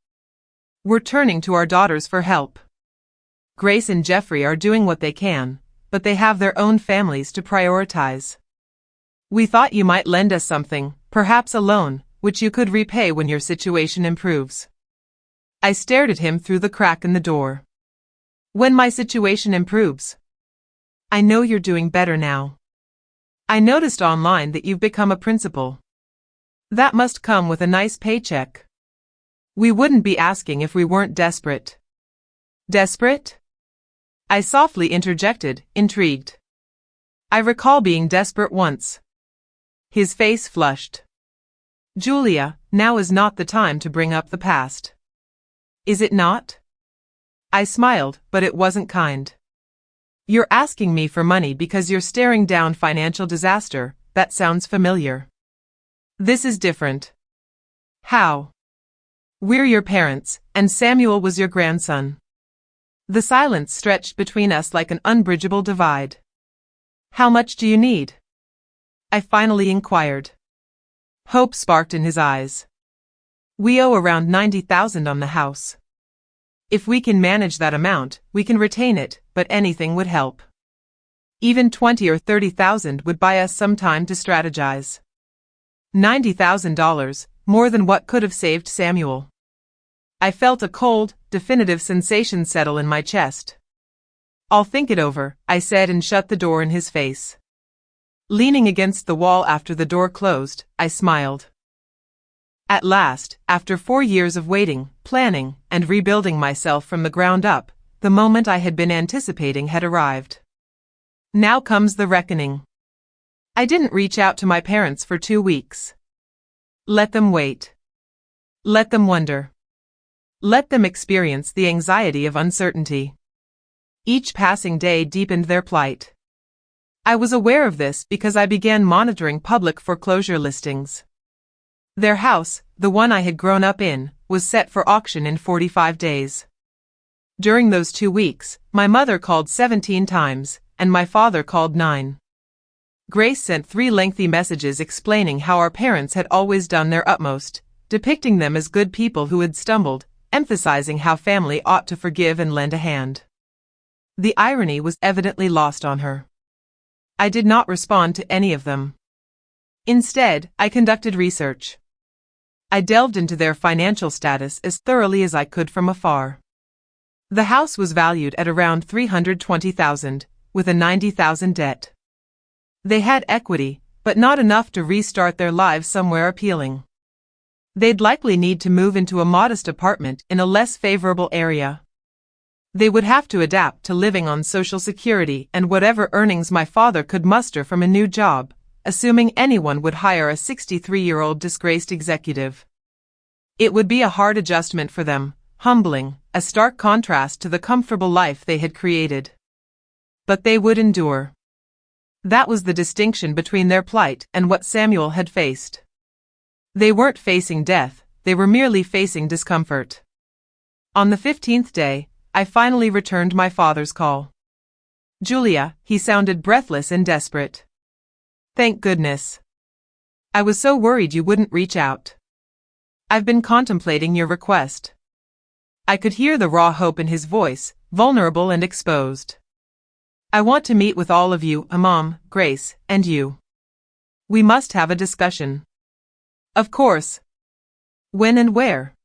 We're turning to our daughters for help. Grace and Jeffrey are doing what they can, but they have their own families to prioritize. We thought you might lend us something, perhaps a loan, which you could repay when your situation improves." I stared at him through the crack in the door. "When my situation improves? I know you're doing better now. I noticed online that you've become a principal. That must come with a nice paycheck. We wouldn't be asking if we weren't desperate." "Desperate?" I softly interjected, intrigued. "I recall being desperate once." His face flushed. "Julia, now is not the time to bring up the past." "Is it not?" I smiled, but it wasn't kind. "You're asking me for money because you're staring down financial disaster. That sounds familiar." "This is different." "How?" "We're your parents, and Samuel was your grandson." The silence stretched between us like an unbridgeable divide. "How much do you need?" I finally inquired. Hope sparked in his eyes. "We owe around $90,000 on the house. If we can manage that amount, we can retain it, but anything would help. Even $20,000 or $30,000 would buy us some time to strategize. $90,000, more than what could have saved Samuel." I felt a cold, definitive sensation settle in my chest. "I'll think it over," I said and shut the door in his face. Leaning against the wall after the door closed, I smiled. At last, after 4 years of waiting, planning, and rebuilding myself from the ground up, the moment I had been anticipating had arrived. Now comes the reckoning. I didn't reach out to my parents for 2 weeks. Let them wait. Let them wonder. Let them experience the anxiety of uncertainty. Each passing day deepened their plight. I was aware of this because I began monitoring public foreclosure listings. Their house, the one I had grown up in, was set for auction in 45 days. During those 2 weeks, my mother called 17 times, and my father called 9. Grace sent 3 lengthy messages explaining how our parents had always done their utmost, depicting them as good people who had stumbled, emphasizing how family ought to forgive and lend a hand. The irony was evidently lost on her. I did not respond to any of them. Instead, I conducted research. I delved into their financial status as thoroughly as I could from afar. The house was valued at around $320,000, with a $90,000 debt. They had equity, but not enough to restart their lives somewhere appealing. They'd likely need to move into a modest apartment in a less favorable area. They would have to adapt to living on Social Security and whatever earnings my father could muster from a new job, assuming anyone would hire a 63-year-old disgraced executive. It would be a hard adjustment for them, humbling, a stark contrast to the comfortable life they had created. But they would endure. That was the distinction between their plight and what Samuel had faced. They weren't facing death, they were merely facing discomfort. On the 15th day, I finally returned my father's call. "Julia," he sounded breathless and desperate. "Thank goodness. I was so worried you wouldn't reach out. I've been contemplating your request." I could hear the raw hope in his voice, vulnerable and exposed. "I want to meet with all of you, Mom, Grace, and you. We must have a discussion." "Of course. When and where?"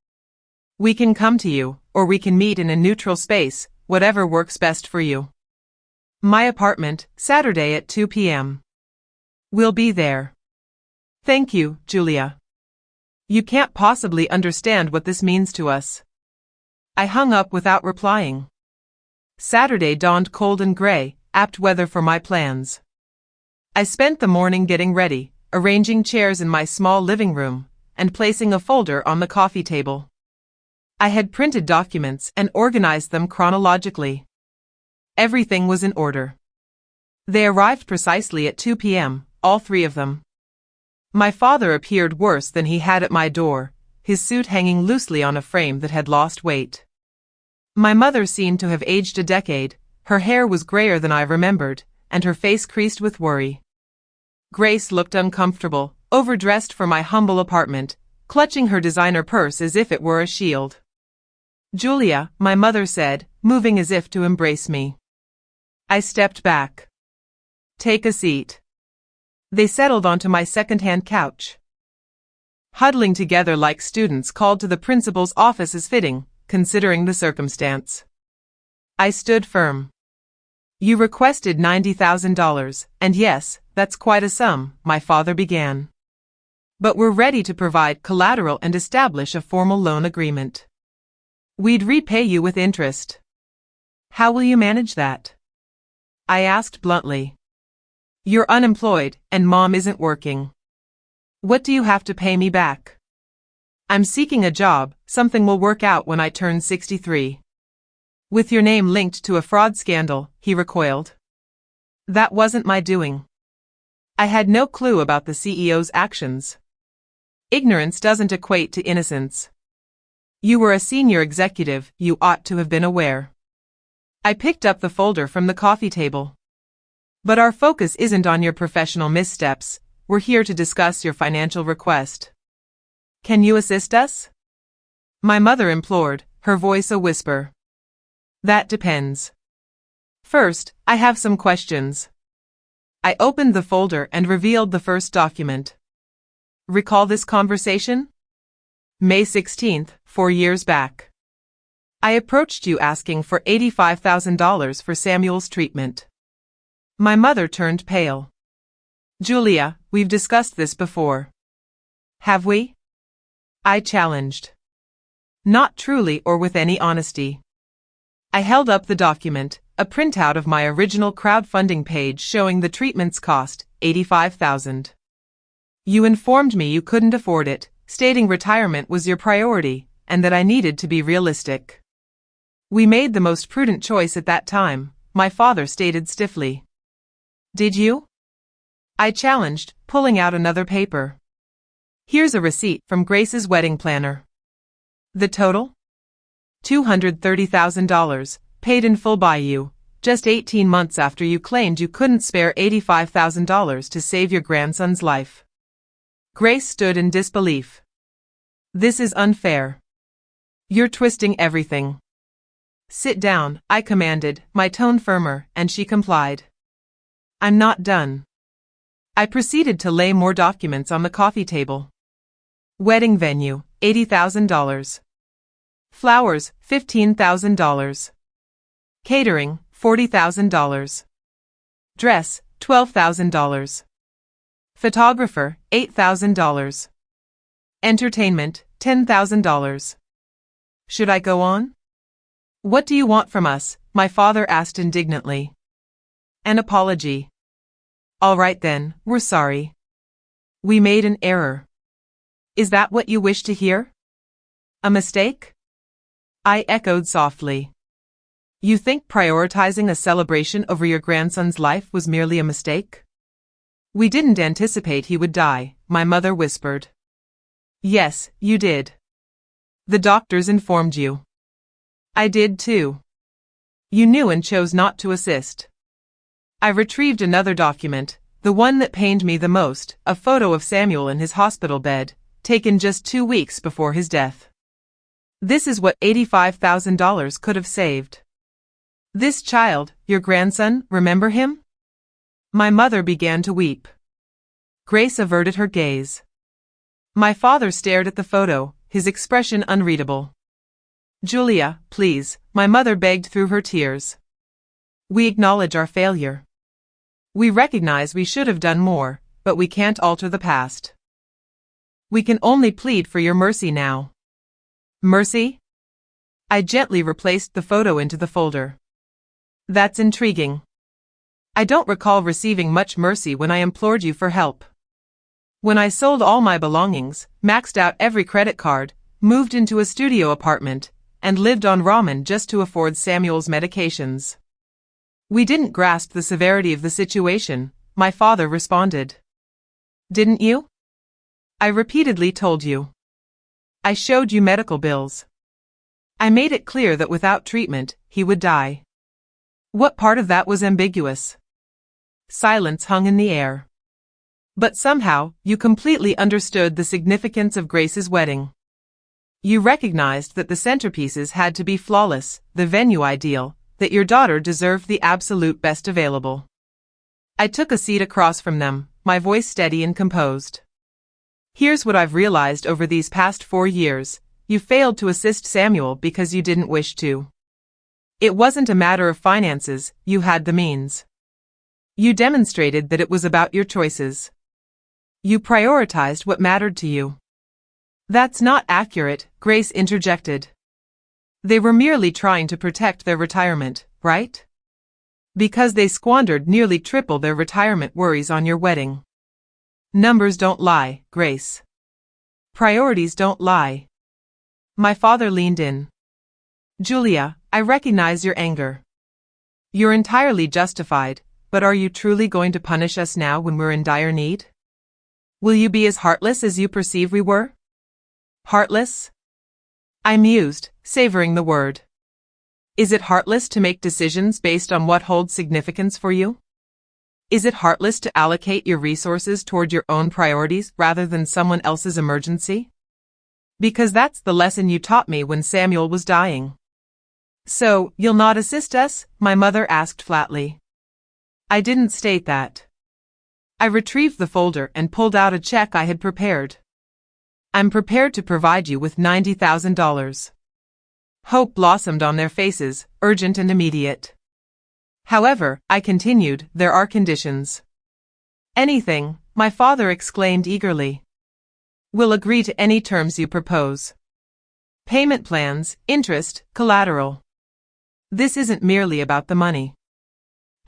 "We can come to you, or we can meet in a neutral space, whatever works best for you." "My apartment, Saturday at 2 p.m. We'll be there." "Thank you, Julia. You can't possibly understand what this means to us." I hung up without replying. Saturday dawned cold and gray, apt weather for my plans. I spent the morning getting ready, arranging chairs in my small living room, and placing a folder on the coffee table. I had printed documents and organized them chronologically. Everything was in order. They arrived precisely at 2 p.m., all three of them. My father appeared worse than he had at my door, his suit hanging loosely on a frame that had lost weight. My mother seemed to have aged a decade, her hair was grayer than I remembered, and her face creased with worry. Grace looked uncomfortable, overdressed for my humble apartment, clutching her designer purse as if it were a shield. "Julia," my mother said, moving as if to embrace me. I stepped back. "Take a seat." They settled onto my second-hand couch. Huddling together like students called to the principal's office is fitting, considering the circumstance. I stood firm. "You requested $90,000, and yes, that's quite a sum," my father began. "But we're ready to provide collateral and establish a formal loan agreement. We'd repay you with interest." "How will you manage that?" I asked bluntly. "You're unemployed, and Mom isn't working. What do you have to pay me back?" "I'm seeking a job, something will work out when I turn 63. "With your name linked to a fraud scandal," he recoiled. "That wasn't my doing. I had no clue about the CEO's actions. Ignorance doesn't equate to innocence. You were a senior executive, you ought to have been aware." I picked up the folder from the coffee table. "But our focus isn't on your professional missteps, we're here to discuss your financial request. Can you assist us?" My mother implored, her voice a whisper. "That depends. First, I have some questions." I opened the folder and revealed the first document. "Recall this conversation? May 16th, 4 years back. I approached you asking for $85,000 for Samuel's treatment." My mother turned pale. "Julia, we've discussed this before." "Have we?" I challenged. Not truly or with any honesty. I held up the document, a printout of my original crowdfunding page showing the treatment's cost, $85,000. "You informed me you couldn't afford it, stating retirement was your priority, and that I needed to be realistic. We made the most prudent choice at that time," my father stated stiffly. "Did you?" I challenged, pulling out another paper. "Here's a receipt from Grace's wedding planner." "The total?" $230,000, paid in full by you, just 18 months after you claimed you couldn't spare $85,000 to save your grandson's life. Grace stood in disbelief. "This is unfair. You're twisting everything." "Sit down," I commanded, my tone firmer, and she complied. "I'm not done." I proceeded to lay more documents on the coffee table. Wedding venue, $80,000. Flowers, $15,000. Catering, $40,000. Dress, $12,000. Photographer, $8,000. Entertainment, $10,000. Should I go on? What do you want from us? My father asked indignantly. An apology. All right then, we're sorry. We made an error. Is that what you wish to hear? A mistake? I echoed softly. You think prioritizing a celebration over your grandson's life was merely a mistake? We didn't anticipate he would die, my mother whispered. Yes, you did. The doctors informed you. I did too. You knew and chose not to assist. I retrieved another document, the one that pained me the most, a photo of Samuel in his hospital bed, taken just 2 weeks before his death. This is what $85,000 could have saved. This child, your grandson, remember him? My mother began to weep. Grace averted her gaze. My father stared at the photo, his expression unreadable. Julia, please, my mother begged through her tears. We acknowledge our failure. We recognize we should have done more, but we can't alter the past. We can only plead for your mercy now. Mercy? I gently replaced the photo into the folder. That's intriguing. I don't recall receiving much mercy when I implored you for help. When I sold all my belongings, maxed out every credit card, moved into a studio apartment, and lived on ramen just to afford Samuel's medications. We didn't grasp the severity of the situation, my father responded. Didn't you? I repeatedly told you. I showed you medical bills. I made it clear that without treatment, he would die. What part of that was ambiguous? Silence hung in the air. But somehow, you completely understood the significance of Grace's wedding. You recognized that the centerpieces had to be flawless, the venue ideal, that your daughter deserved the absolute best available. I took a seat across from them, my voice steady and composed. Here's what I've realized over these past 4 years. You failed to assist Samuel because you didn't wish to. It wasn't a matter of finances, you had the means. You demonstrated that it was about your choices. You prioritized what mattered to you. That's not accurate, Grace interjected. They were merely trying to protect their retirement, right? Because they squandered nearly triple their retirement worries on your wedding. Numbers don't lie, Grace. Priorities don't lie. My father leaned in. Julia, I recognize your anger. You're entirely justified, but are you truly going to punish us now when we're in dire need? Will you be as heartless as you perceive we were? Heartless? I mused, savoring the word. Is it heartless to make decisions based on what holds significance for you? Is it heartless to allocate your resources toward your own priorities rather than someone else's emergency? Because that's the lesson you taught me when Samuel was dying. So, you'll not assist us? My mother asked flatly. I didn't state that. I retrieved the folder and pulled out a check I had prepared. I'm prepared to provide you with $90,000. Hope blossomed on their faces, urgent and immediate. However, I continued, there are conditions. Anything, my father exclaimed eagerly. We'll agree to any terms you propose. Payment plans, interest, collateral. This isn't merely about the money.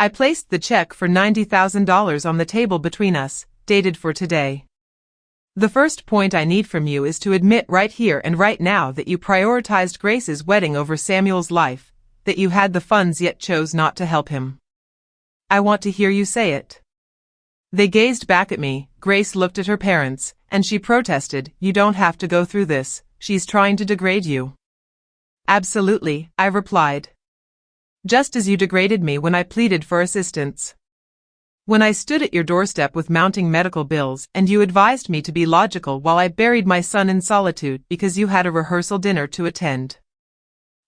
I placed the check for $90,000 on the table between us, dated for today. The first point I need from you is to admit right here and right now that you prioritized Grace's wedding over Samuel's life, that you had the funds yet chose not to help him. I want to hear you say it. They gazed back at me. Grace looked at her parents, and she protested, you don't have to go through this, she's trying to degrade you. Absolutely, I replied. Just as you degraded me when I pleaded for assistance. When I stood at your doorstep with mounting medical bills and you advised me to be logical while I buried my son in solitude because you had a rehearsal dinner to attend.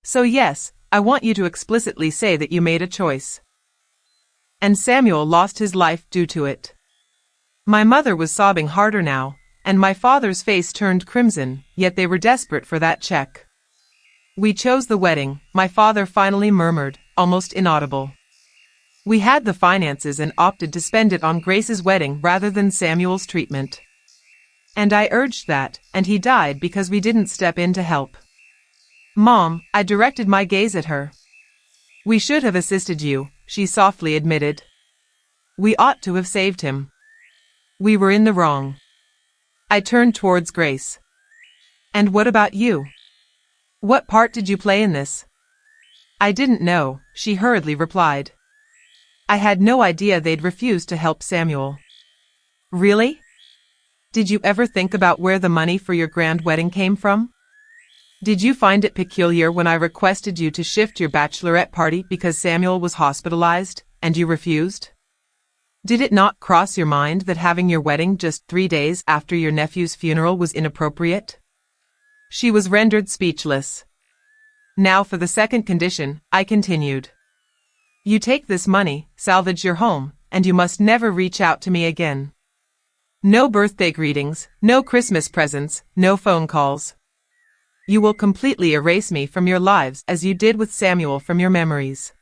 So yes, I want you to explicitly say that you made a choice. And Samuel lost his life due to it. My mother was sobbing harder now, and my father's face turned crimson, yet they were desperate for that check. We chose the wedding, my father finally murmured, almost inaudible. We had the finances and opted to spend it on Grace's wedding rather than Samuel's treatment. And I urged that, and he died because we didn't step in to help. Mom, I directed my gaze at her. We should have assisted you, she softly admitted. We ought to have saved him. We were in the wrong. I turned towards Grace. And what about you? What part did you play in this? I didn't know, she hurriedly replied. I had no idea they'd refused to help Samuel. Really? Did you ever think about where the money for your grand wedding came from? Did you find it peculiar when I requested you to shift your bachelorette party because Samuel was hospitalized, and you refused? Did it not cross your mind that having your wedding just 3 days after your nephew's funeral was inappropriate? She was rendered speechless. Now for the second condition, I continued. You take this money, salvage your home, and you must never reach out to me again. No birthday greetings, no Christmas presents, no phone calls. You will completely erase me from your lives as you did with Samuel from your memories.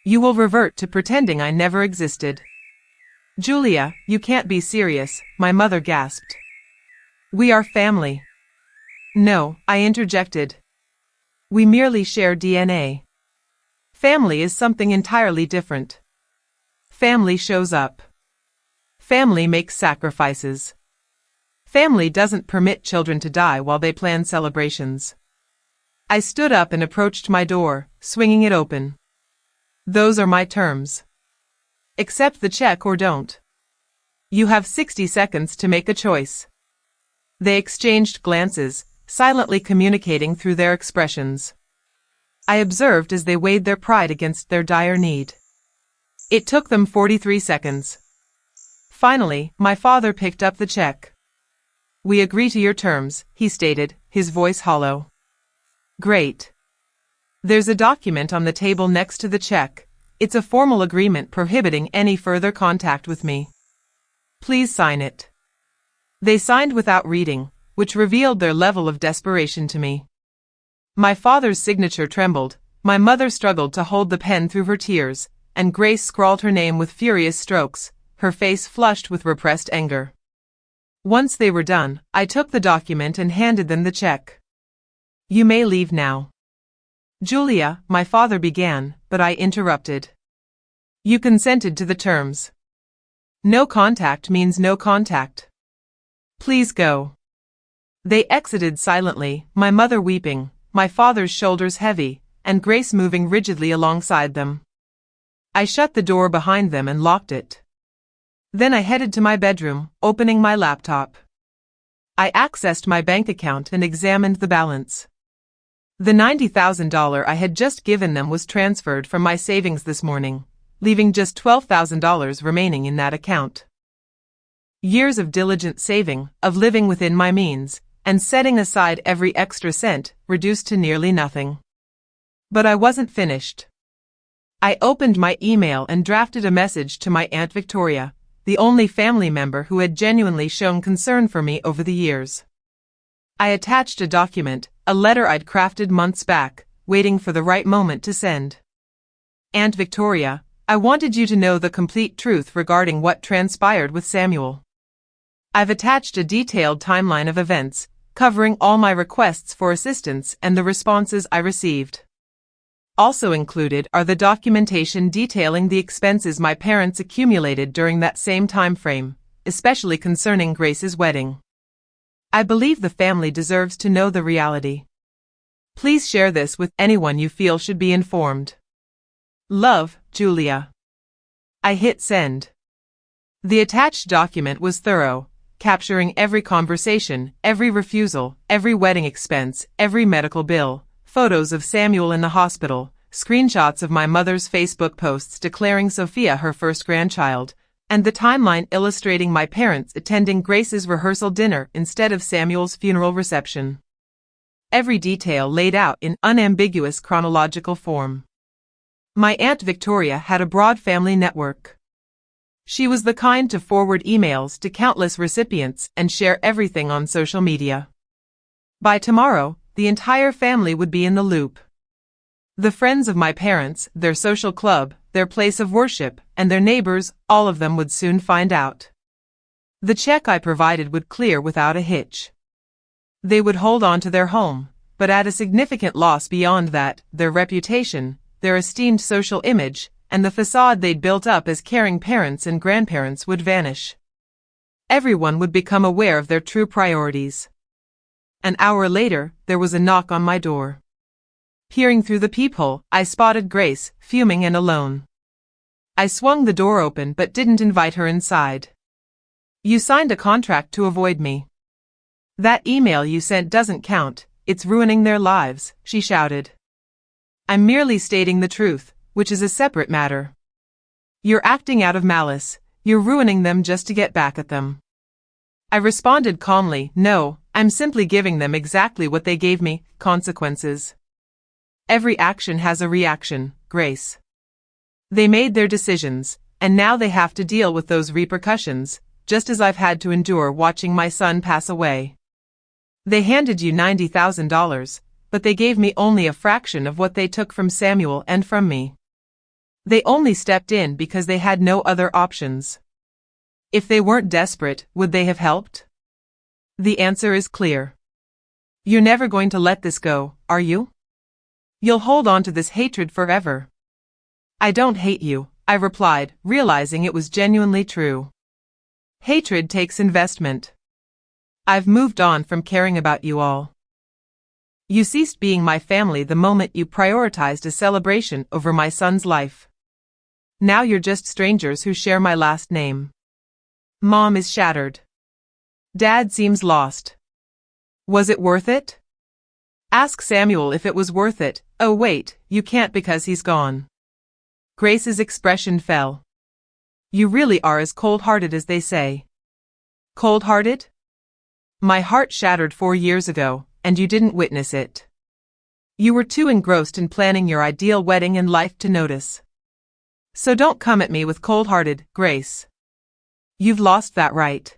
You will revert to pretending I never existed. Julia, you can't be serious, my mother gasped. We are family. No, I interjected. We merely share DNA. Family is something entirely different. Family shows up. Family makes sacrifices. Family doesn't permit children to die while they plan celebrations. I stood up and approached my door, swinging it open. Those are my terms. Accept the check or don't. You have 60 seconds to make a choice. They exchanged glances, silently communicating through their expressions. I observed as they weighed their pride against their dire need. It took them 43 seconds. Finally, my father picked up the check. We agree to your terms, he stated, his voice hollow. Great. There's a document on the table next to the check. It's a formal agreement prohibiting any further contact with me. Please sign it. They signed without reading, which revealed their level of desperation to me. My father's signature trembled, my mother struggled to hold the pen through her tears, and Grace scrawled her name with furious strokes, her face flushed with repressed anger. Once they were done, I took the document and handed them the check. You may leave now. Julia, my father began, but I interrupted. You consented to the terms. No contact means no contact. Please go. They exited silently, my mother weeping, my father's shoulders heavy, and Grace moving rigidly alongside them. I shut the door behind them and locked it. Then I headed to my bedroom, opening my laptop. I accessed my bank account and examined the balance. The $90,000 I had just given them was transferred from my savings this morning, leaving just $12,000 remaining in that account. Years of diligent saving, of living within my means, and setting aside every extra cent, reduced to nearly nothing. But I wasn't finished. I opened my email and drafted a message to my Aunt Victoria, the only family member who had genuinely shown concern for me over the years. I attached a document, a letter I'd crafted months back, waiting for the right moment to send. Aunt Victoria, I wanted you to know the complete truth regarding what transpired with Samuel. I've attached a detailed timeline of events, covering all my requests for assistance and the responses I received. Also included are the documentation detailing the expenses my parents accumulated during that same time frame, especially concerning Grace's wedding. I believe the family deserves to know the reality. Please share this with anyone you feel should be informed. Love, Julia. I hit send. The attached document was thorough, capturing every conversation, every refusal, every wedding expense, every medical bill, photos of Samuel in the hospital, screenshots of my mother's Facebook posts declaring Sophia her first grandchild, and the timeline illustrating my parents attending Grace's rehearsal dinner instead of Samuel's funeral reception. Every detail laid out in unambiguous chronological form. My Aunt Victoria had a broad family network. She was the kind to forward emails to countless recipients and share everything on social media. By tomorrow, the entire family would be in the loop. The friends of my parents, their social club, their place of worship, and their neighbors, all of them would soon find out. The check I provided would clear without a hitch. They would hold on to their home, but at a significant loss beyond that, their reputation, their esteemed social image, and the facade they'd built up as caring parents and grandparents would vanish. Everyone would become aware of their true priorities. An hour later, there was a knock on my door. Peering through the peephole, I spotted Grace, fuming and alone. I swung the door open but didn't invite her inside. "You signed a contract to avoid me. That email you sent doesn't count, it's ruining their lives," she shouted. "I'm merely stating the truth, which is a separate matter. You're acting out of malice, you're ruining them just to get back at them." I responded calmly, "No, I'm simply giving them exactly what they gave me, consequences. Every action has a reaction, Grace. They made their decisions, and now they have to deal with those repercussions, just as I've had to endure watching my son pass away. They handed you $90,000, but they gave me only a fraction of what they took from Samuel and from me. They only stepped in because they had no other options. If they weren't desperate, would they have helped? The answer is clear. You're never going to let this go, are you? You'll hold on to this hatred forever." "I don't hate you," I replied, realizing it was genuinely true. "Hatred takes investment. I've moved on from caring about you all. You ceased being my family the moment you prioritized a celebration over my son's life. Now you're just strangers who share my last name." Mom is shattered. Dad seems lost. Was it worth it? Ask Samuel if it was worth it. Oh wait, you can't because he's gone. Grace's expression fell. "You really are as cold-hearted as they say." "Cold-hearted? My heart shattered 4 years ago, and you didn't witness it. You were too engrossed in planning your ideal wedding and life to notice. So don't come at me with cold-hearted, Grace. You've lost that right."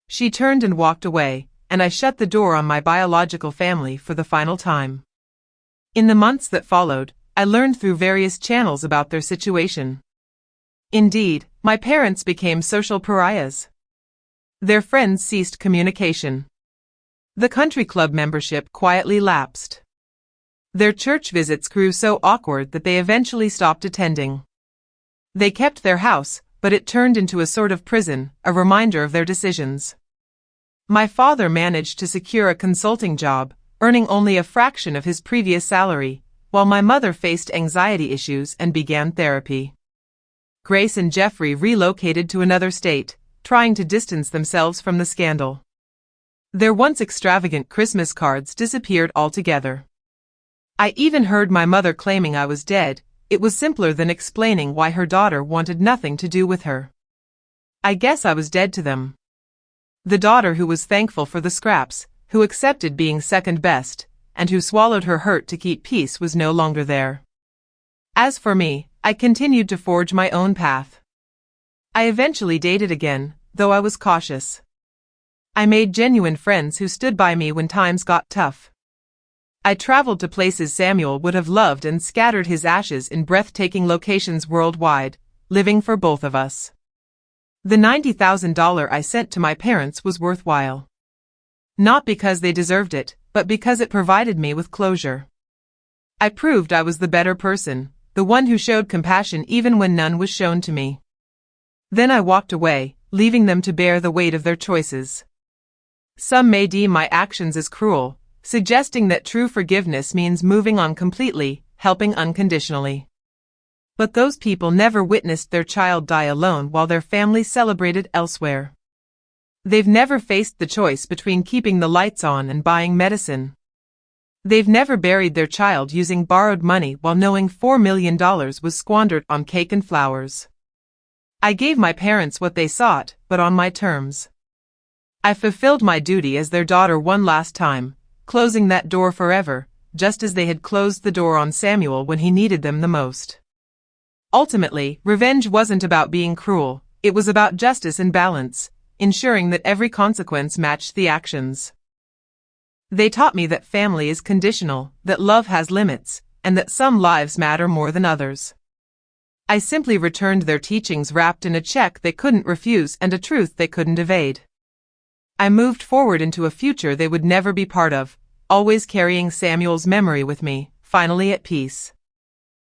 She turned and walked away, and I shut the door on my biological family for the final time. In the months that followed, I learned through various channels about their situation. Indeed, my parents became social pariahs. Their friends ceased communication. The country club membership quietly lapsed. Their church visits grew so awkward that they eventually stopped attending. They kept their house, but it turned into a sort of prison, a reminder of their decisions. My father managed to secure a consulting job, earning only a fraction of his previous salary, while my mother faced anxiety issues and began therapy. Grace and Jeffrey relocated to another state, trying to distance themselves from the scandal. Their once extravagant Christmas cards disappeared altogether. I even heard my mother claiming I was dead. It was simpler than explaining why her daughter wanted nothing to do with her. I guess I was dead to them. The daughter who was thankful for the scraps, who accepted being second best, and who swallowed her hurt to keep peace was no longer there. As for me, I continued to forge my own path. I eventually dated again, though I was cautious. I made genuine friends who stood by me when times got tough. I traveled to places Samuel would have loved and scattered his ashes in breathtaking locations worldwide, living for both of us. The $90,000 I sent to my parents was worthwhile. Not because they deserved it, but because it provided me with closure. I proved I was the better person, the one who showed compassion even when none was shown to me. Then I walked away, leaving them to bear the weight of their choices. Some may deem my actions as cruel, suggesting that true forgiveness means moving on completely, helping unconditionally. But those people never witnessed their child die alone while their family celebrated elsewhere. They've never faced the choice between keeping the lights on and buying medicine. They've never buried their child using borrowed money while knowing $4 million was squandered on cake and flowers. I gave my parents what they sought, but on my terms. I fulfilled my duty as their daughter one last time, closing that door forever, just as they had closed the door on Samuel when he needed them the most. Ultimately, revenge wasn't about being cruel, it was about justice and balance, ensuring that every consequence matched the actions. They taught me that family is conditional, that love has limits, and that some lives matter more than others. I simply returned their teachings wrapped in a check they couldn't refuse and a truth they couldn't evade. I moved forward into a future they would never be part of, always carrying Samuel's memory with me, finally at peace.